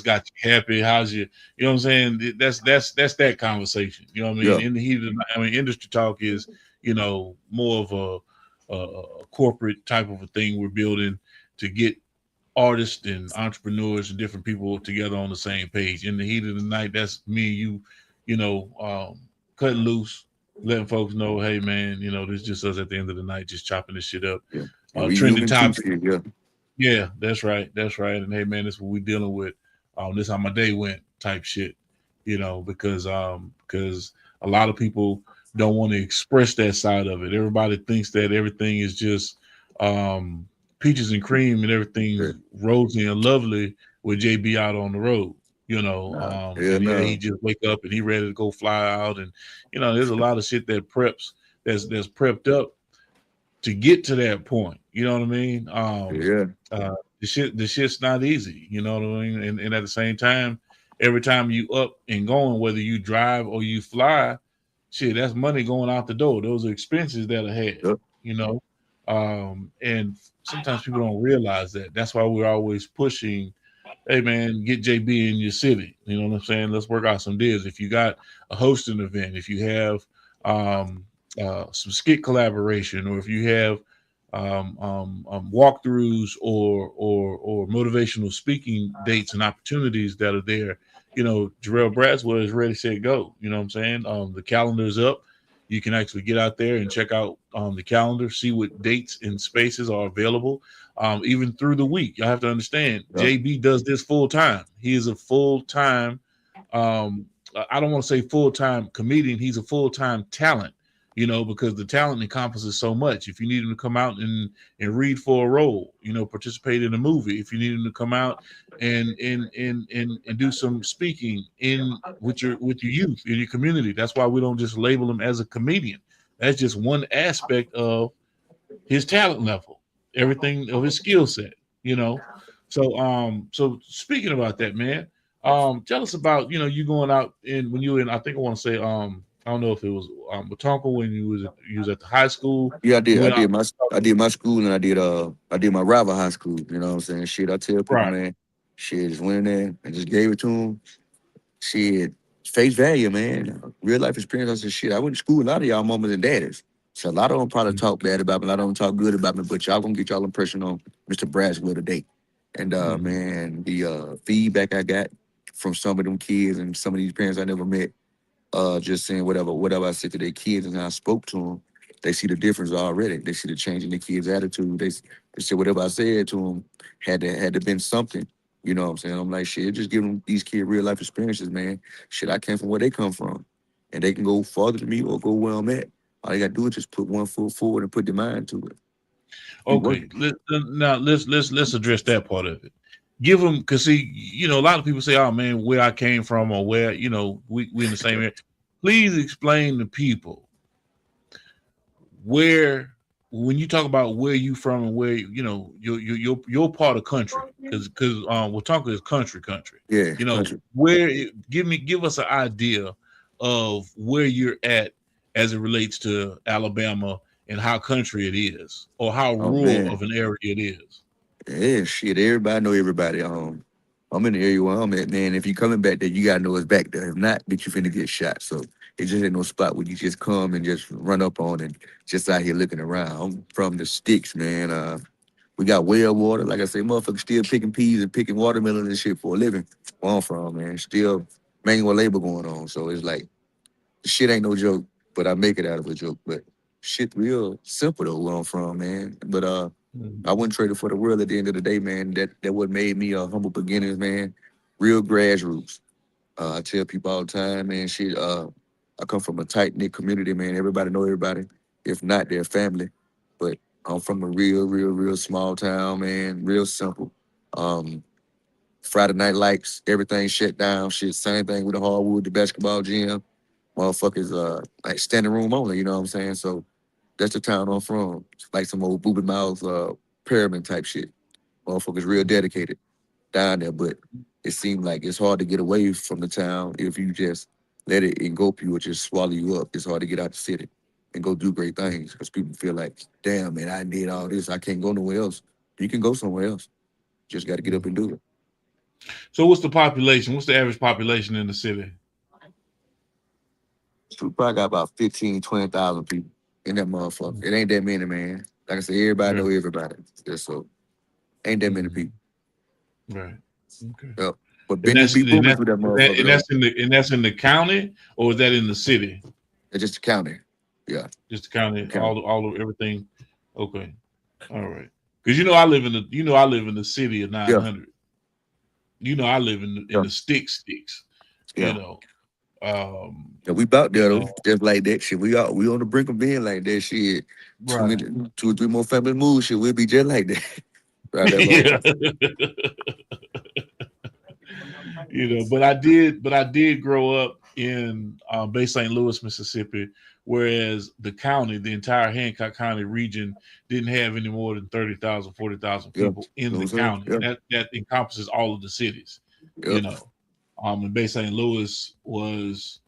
got you happy? How's you? You know what I'm saying? That's that conversation. You know what I mean? Yeah. In the heat of industry talk is, more of a corporate type of a thing we're building to get artists and entrepreneurs and different people together on the same page. In the heat of the night, that's me and you, cutting loose, letting folks know, hey man, this is just us at the end of the night, just chopping this shit up. Yeah. And we Trending human too, topic. shit. Yeah. Yeah, that's right. That's right. And hey man, this is what we dealing with. This how my day went type shit. Because a lot of people don't want to express that side of it. Everybody thinks that everything is just peaches and cream and everything's Yeah. rosy and lovely with JB out on the road. Hell And yeah, he no. just wake up and he ready to go fly out. And there's a lot of shit that that's prepped up to get to that point. You know what I mean? Yeah. The shit's not easy. You know what I mean? And at the same time, every time you up and going, whether you drive or you fly, shit, that's money going out the door. Those are expenses that are had. Yep. And sometimes people don't realize that. That's why we're always pushing, hey man, get JB in your city. You know what I'm saying? Let's work out some deals. If you got a hosting event, if you have some skit collaboration, or if you have walkthroughs or motivational speaking dates and opportunities that are there, Jarrell Braswell is ready, set, go. You know what I'm saying? The calendar's up. You can actually get out there and check out the calendar, see what dates and spaces are available, even through the week. You have to understand, Yeah. JB does this full time. He is a full time. I don't want to say full time comedian. He's a full time talent. Because the talent encompasses so much. If you need him to come out and read for a role, participate in a movie. If you need him to come out and do some speaking with your youth in your community, that's why we don't just label him as a comedian. That's just one aspect of his talent level, everything of his skill set. So speaking about that, man, tell us about you going out when you were in. I think I want to say I don't know if it was Wetumpka when you was at the high school. Yeah, I did. You I went out, did my school, and I did my rival high school. You know what I'm saying? Shit, I tell people, right? man, shit, just went in there and just gave it to them. Shit, face value, man. Real life experience. I said, shit, I went to school with a lot of y'all mamas and daddies. So a lot of them probably talk bad about me, a lot of them talk good about me, but y'all gonna get y'all impression on Mr. Braswell today. And man, the feedback I got from some of them kids and some of these parents I never met, just saying whatever I said to their kids and how I spoke to them, they see the difference already. They see the change in the kids' attitude. They said whatever I said to them had to been something. You know what I'm saying? I'm like, shit, just give them these kids real life experiences, man. Shit, I came from where they come from. And they can go farther than me or go where I'm at. All they gotta do is just put one foot forward and put their mind to it. Okay, now let's address that part of it. Give them, because see, a lot of people say, oh man, where I came from, or where we in the same area. Please explain to people where, when you talk about where you from and where your part of country, because Wetumpka is country. Yeah, country. Where give us an idea of where you're at as it relates to Alabama and how country it is, or how rural of an area it is. Yeah, shit, everybody know everybody. I'm in the area where I'm at, man. If you coming back there, you gotta know it's back there. If not, bitch, you finna get shot. So it just ain't no spot where you just come and just run up on and just out here looking around. I'm from the sticks, man. We got well water. Like I say, motherfuckers still picking peas and picking watermelon and shit for a living. Where I'm from, man. Still manual labor going on. So it's like, the shit ain't no joke, but I make it out of a joke. But shit real simple though where I'm from, man. But I wouldn't trade it for the world at the end of the day, man. That what made me a humble beginnings, man. Real grassroots. I tell people all the time, man, shit, I come from a tight-knit community, man. Everybody know everybody. If not, they're family. But I'm from a real small town, man. Real simple. Friday night lights, everything shut down. Shit, same thing with the hardwood, the basketball gym. motherfuckers like standing room only, you know what I'm saying? So that's the town I'm from. It's like some old booby mouth pyramid type shit. Motherfuckers real dedicated down there, but it seemed like it's hard to get away from the town if you just let it engulf you or just swallow you up. It's hard to get out the city and go do great things because people feel like, damn, man, I did all this. I can't go nowhere else. You can go somewhere else. Just got to get up and do it. So what's the population? What's the average population in the city? We probably got about 15, 20,000 people in that motherfucker. It ain't that many, man. Like I said, everybody know everybody. Just so ain't that many people. Right. Okay. Yep. But And business that's, be and, booming that, through that and, motherfucker. and that's in the county, or is that in the city? It's just the county. Yeah. Just the county, County. all of everything. Okay. All right. Because I live in the city of 900. I live in the sticks. Yeah. Yeah, we about there though, just like that shit. We on the brink of being like that shit. Right. 2 or 3 more family moves, shit. We'll be just like that. Right, yeah. But I did grow up in Bay St. Louis, Mississippi, whereas the entire Hancock County region didn't have any more than 30,000, 40,000 people in the county. Yeah. That encompasses all of the cities, and Bay St. Louis was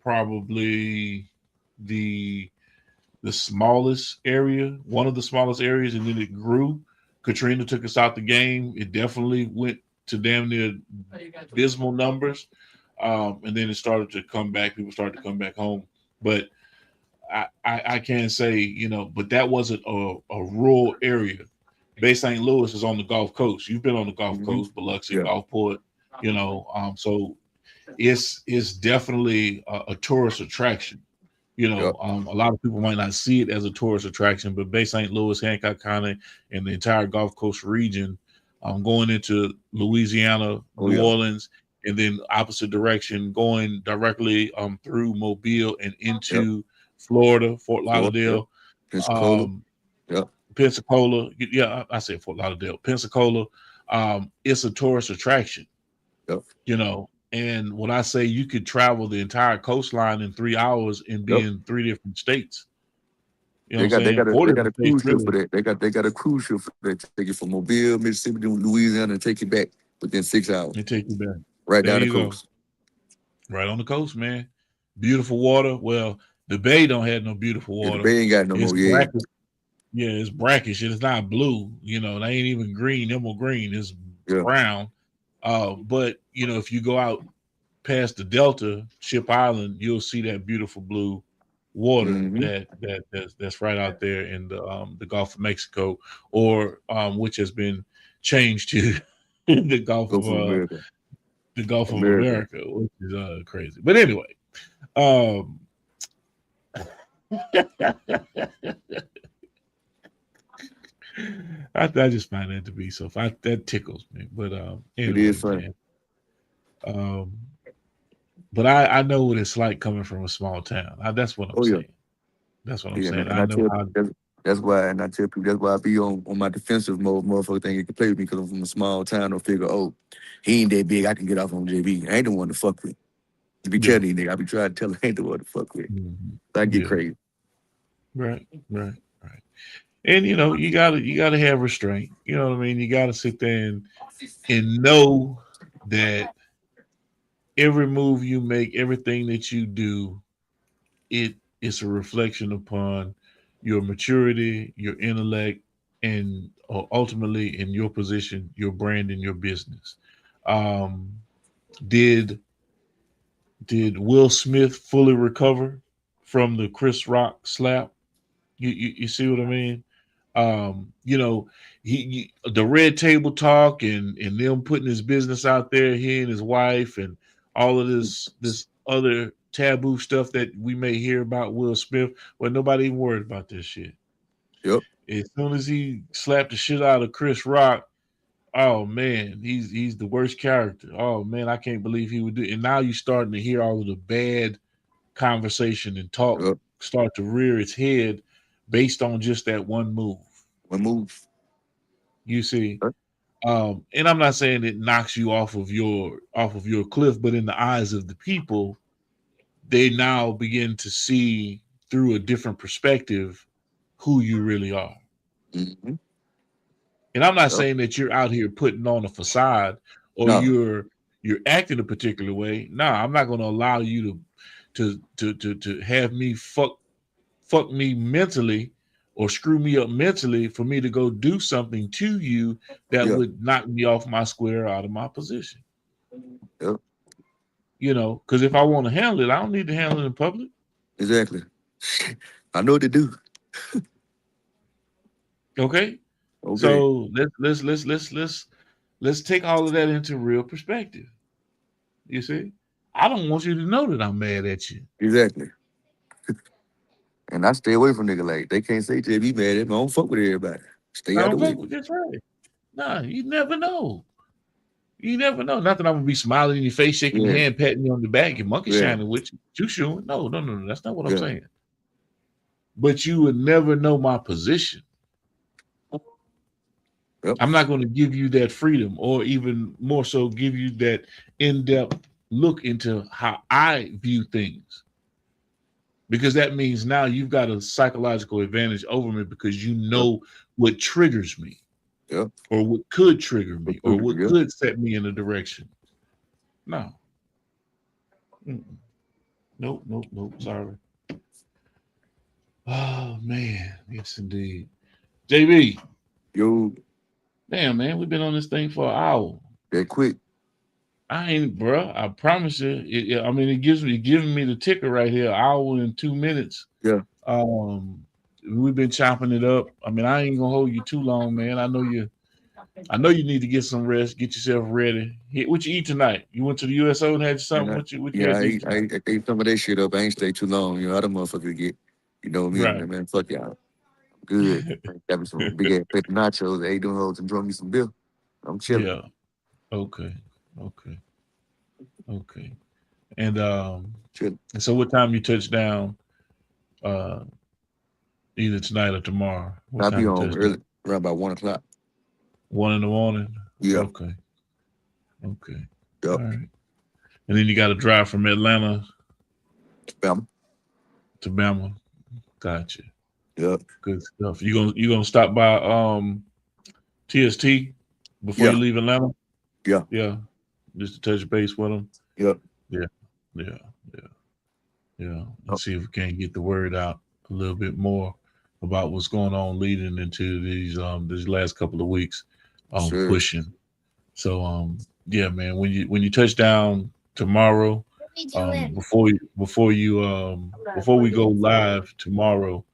probably the smallest area, one of the smallest areas, and then it grew. Katrina took us out the game. It definitely went to damn near dismal numbers, and then it started to come back. People started to come back home, but I can't say, but that wasn't a rural area. Bay St. Louis is on the Gulf Coast. You've been on the Gulf Coast, Biloxi, Gulfport, so it's definitely a tourist attraction. A lot of people might not see it as a tourist attraction, but Bay St. Louis, Hancock County, and the entire Gulf Coast region, going into Louisiana, New Orleans, and then opposite direction, going directly through Mobile and into Florida, Fort Lauderdale, Pensacola. Pensacola. Yeah, I said Fort Lauderdale, Pensacola. It's a tourist attraction. And when I say you could travel the entire coastline in 3 hours and be in 3 different states. They got a cruise ship for that. They got a cruise ship for that. Take you from Mobile, Mississippi to Louisiana and take you back within 6 hours. They take you back. Right down the coast. Right on the coast, man. Beautiful water. Well, the bay don't have no beautiful water. The bay ain't got no more. Brackish. Yeah, it's brackish. It's not blue. They ain't even green. Emerald green. It's brown. But if you go out past the Delta, Ship Island, you'll see that beautiful blue water that's right out there in the Gulf of Mexico, or which has been changed to the Gulf of America. The Gulf of America, which is crazy. But anyway, I just find that to be so fun. That tickles me. But anyway, it is fun. But I know what it's like coming from a small town. That's what I'm saying. That's what I'm saying. That's why, and I tell people, that's why I be on my defensive mode. Motherfucker think he can play with me because I'm from a small town. Or figure, he ain't that big. I can get off on JB. I ain't the one to fuck with. To be telling you, nigga, I be trying to tell him I ain't the one to fuck with. I get crazy. Right. And you gotta have restraint. You know what I mean? You gotta sit there and know that every move you make, everything that you do, it's a reflection upon your maturity, your intellect, and ultimately in your position, your brand and your business. Did Will Smith fully recover from the Chris Rock slap? You see what I mean? He the red table talk and them putting his business out there, he and his wife, and all of this other taboo stuff that we may hear about Will Smith. Well, nobody even worried about this shit. Yep. As soon as he slapped the shit out of Chris Rock, oh man, he's the worst character. Oh man, I can't believe he would do it. And now you're starting to hear all of the bad conversation and talk start to rear its head based on just that one move. You see, and I'm not saying it knocks you off of your cliff, but in the eyes of the people, they now begin to see through a different perspective who you really are. Mm-hmm. And I'm not Yep. saying that you're out here putting on a facade or No. you're acting a particular way. No, I'm not going to allow you to have me fuck me mentally or screw me up mentally for me to go do something to you that Yeah. would knock me off my square, out of my position. Yep. You know, because if I want to handle it, I don't need to handle it in public. Exactly. I know what to do. Okay. Okay. So let's take all of that into real perspective. You see, I don't want you to know that I'm mad at you. Exactly. And I stay away from nigga like they can't say JB mad at me. I don't fuck with everybody. Stay out the way. That's right. Nah, you never know. You never know. Not that I'm gonna be smiling in your face, shaking your Yeah. hand, patting you on the back, your monkey Yeah. shining with you shooing. No. That's not what I'm Yeah. saying. But you would never know my position. Yep. I'm not going to give you that freedom, or even more so, give you that in-depth look into how I view things. Because that means now you've got a psychological advantage over me because you know what triggers me. Yep. Or what could trigger me, or what Yep. could set me in a direction. No. Mm-mm. Nope. Sorry. Oh, man. Yes, indeed. JB. Yo, Damn, man. We've been on this thing for an hour. that quick. I ain't, bro. I promise you. It giving me the ticker right here, 1 hour and 2 minutes. Yeah. We've been chopping it up. I mean, I ain't gonna hold you too long, man. I know you need to get some rest, get yourself ready. What you eat tonight? You went to the USO and had something? And What you Yeah, had I to eat ate tonight? some of that shit up. I ain't stay too long. You know how the motherfucker get. You know me, Right. man. Fuck y'all. Good. Got me some big ass paper nachos. Ate them hoes and drunk me some beer. I'm chilling. Yeah. Okay. And Chilling. and so what time you touch down? Either tonight or tomorrow. What I'll time be you home touch early, down? around about 1 o'clock. 1 in the morning? Yeah. Okay. All Yep. right. And then you got to drive from Atlanta Bam. to Bama. Gotcha. Yep. Good stuff. You gonna stop by TST before Yeah. you leave Atlanta? Yeah. Yeah. Just to touch base with them. Yep. Yeah. Oh. And see if we can get the word out a little bit more about what's going on leading into these last couple of weeks Sure. pushing. So yeah, man, when you touch down tomorrow, before we go live tomorrow,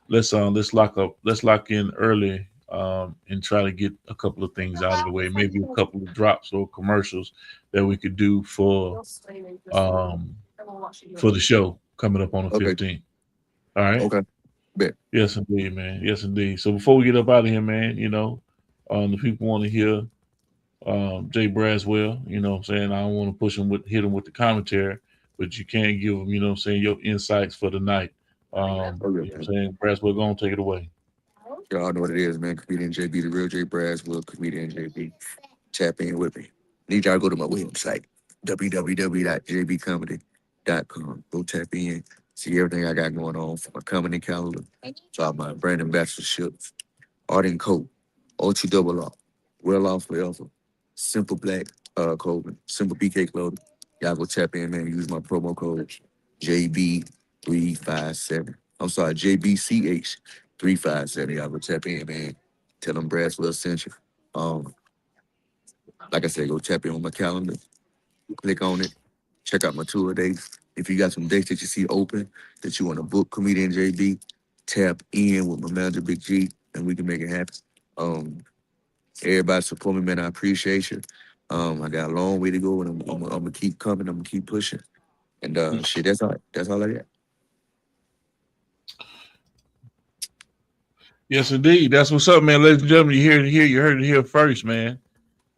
let's lock in early and try to get a couple of things out of the way, maybe a couple of drops or commercials that we could do for the show coming up on the Okay. 15th. All right. Okay. Bet. Yes, indeed, man. Yes, indeed. So before we get up out of here, man, the people want to hear Jay Braswell. You know what I'm saying? I don't want to hit him with the commentary, but you can give him, your insights for the night. You know what I'm saying? Braswell, go on, take it away. Y'all know what it is, man. Comedian JB, the real Jay Braswell, comedian JB. Tap in with me. Need y'all to go to my website, www.jbcomedy.com. Go tap in, see everything I got going on for my comedy calendar. Talk about brand ambassadorships, Art and Co, OTRR, Well Off Forever, Simple Black Clothing, Simple BK Clothing. Y'all go tap in, man. Use my promo code JB357. I'm sorry, JBCH357. Y'all go tap in, man. Tell them Braswell sent you. Like I said, go tap in on my calendar. Click on it. Check out my tour dates. If you got some dates that you see open that you want to book Comedian JB, tap in with my manager Big G, and we can make it happen. Everybody support me, man. I appreciate you. I got a long way to go, and I'm gonna keep coming. I'm gonna keep pushing. And shit, that's all I got. Yes, indeed. That's what's up, man. Ladies and gentlemen, you heard it here first, man.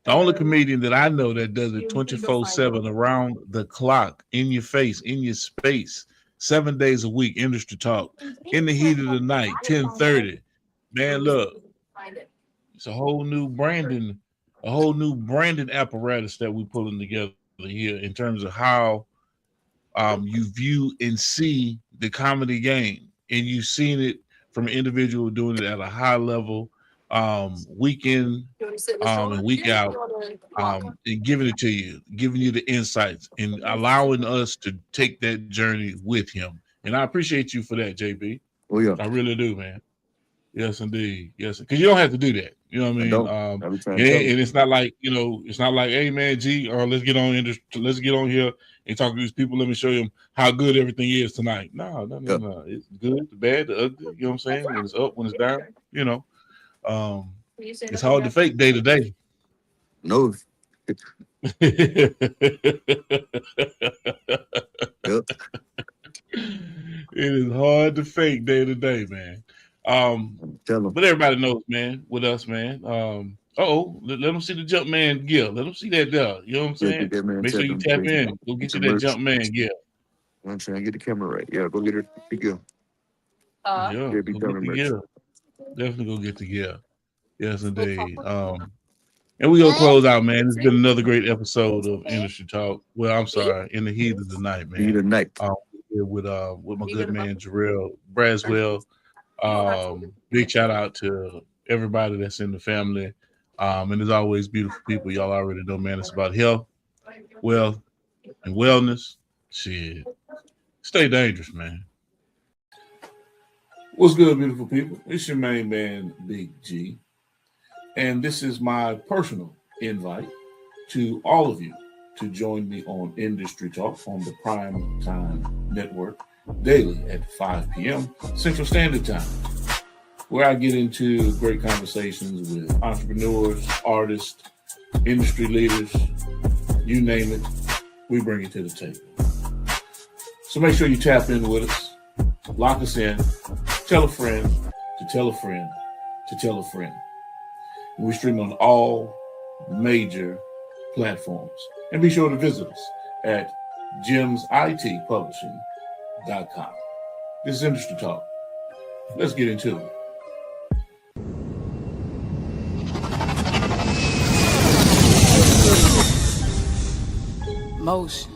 The only comedian that I know that does it 24/7 around the clock, in your face, in your space, 7 days a week, industry talk, in the heat of the night, 10:30. Man, look, it's a whole new branding apparatus that we're pulling together here in terms of how you view and see the comedy game, and you've seen it from an individual doing it at a high level, week in and week out, and giving it to you, giving you the insights, and allowing us to take that journey with him. And I appreciate you for that, JB. Oh yeah, I really do, man. Yes, indeed. Yes, because you don't have to do that. You know what I mean? And it's not like, it's not like, hey man, G, let's get on here and talk to these people. Let me show them how good everything is tonight. No. It's good, the bad, the ugly. You know what I'm saying? When it's up, when it's down. It's hard to fake day to day. No. Yep. It is hard to fake day to day, man. But everybody knows, man, with us, man. Let them see the jump man gear. Let them see that there. You know what I'm saying? Make sure you tap in. Go get you that jump man gear. I'm trying to get the camera right. Yeah, go get the gear. Yeah, go get the gear. Definitely go get the gear. Yes, indeed. And we gonna close out, man. It's been another great episode of Industry Talk. Well, I'm sorry, in the heat of the night, man. Heat of the night. With my good man Jarrell Braswell. Big shout out to everybody that's in the family. And as always, beautiful people. Y'all already know, man, it's about health, wealth, and wellness. Shit. Stay dangerous, man. What's good, beautiful people? It's your main man, Big G. And this is my personal invite to all of you to join me on Industry Talk on the Prime Time Network daily at 5 p.m. Central Standard Time, where I get into great conversations with entrepreneurs, artists, industry leaders, you name it, we bring it to the table. So make sure you tap in with us, lock us in, tell a friend to tell a friend to tell a friend. We stream on all major platforms. And be sure to visit us at gemsitpublishing.com. This is Industry Talk. Let's get into it. Motion.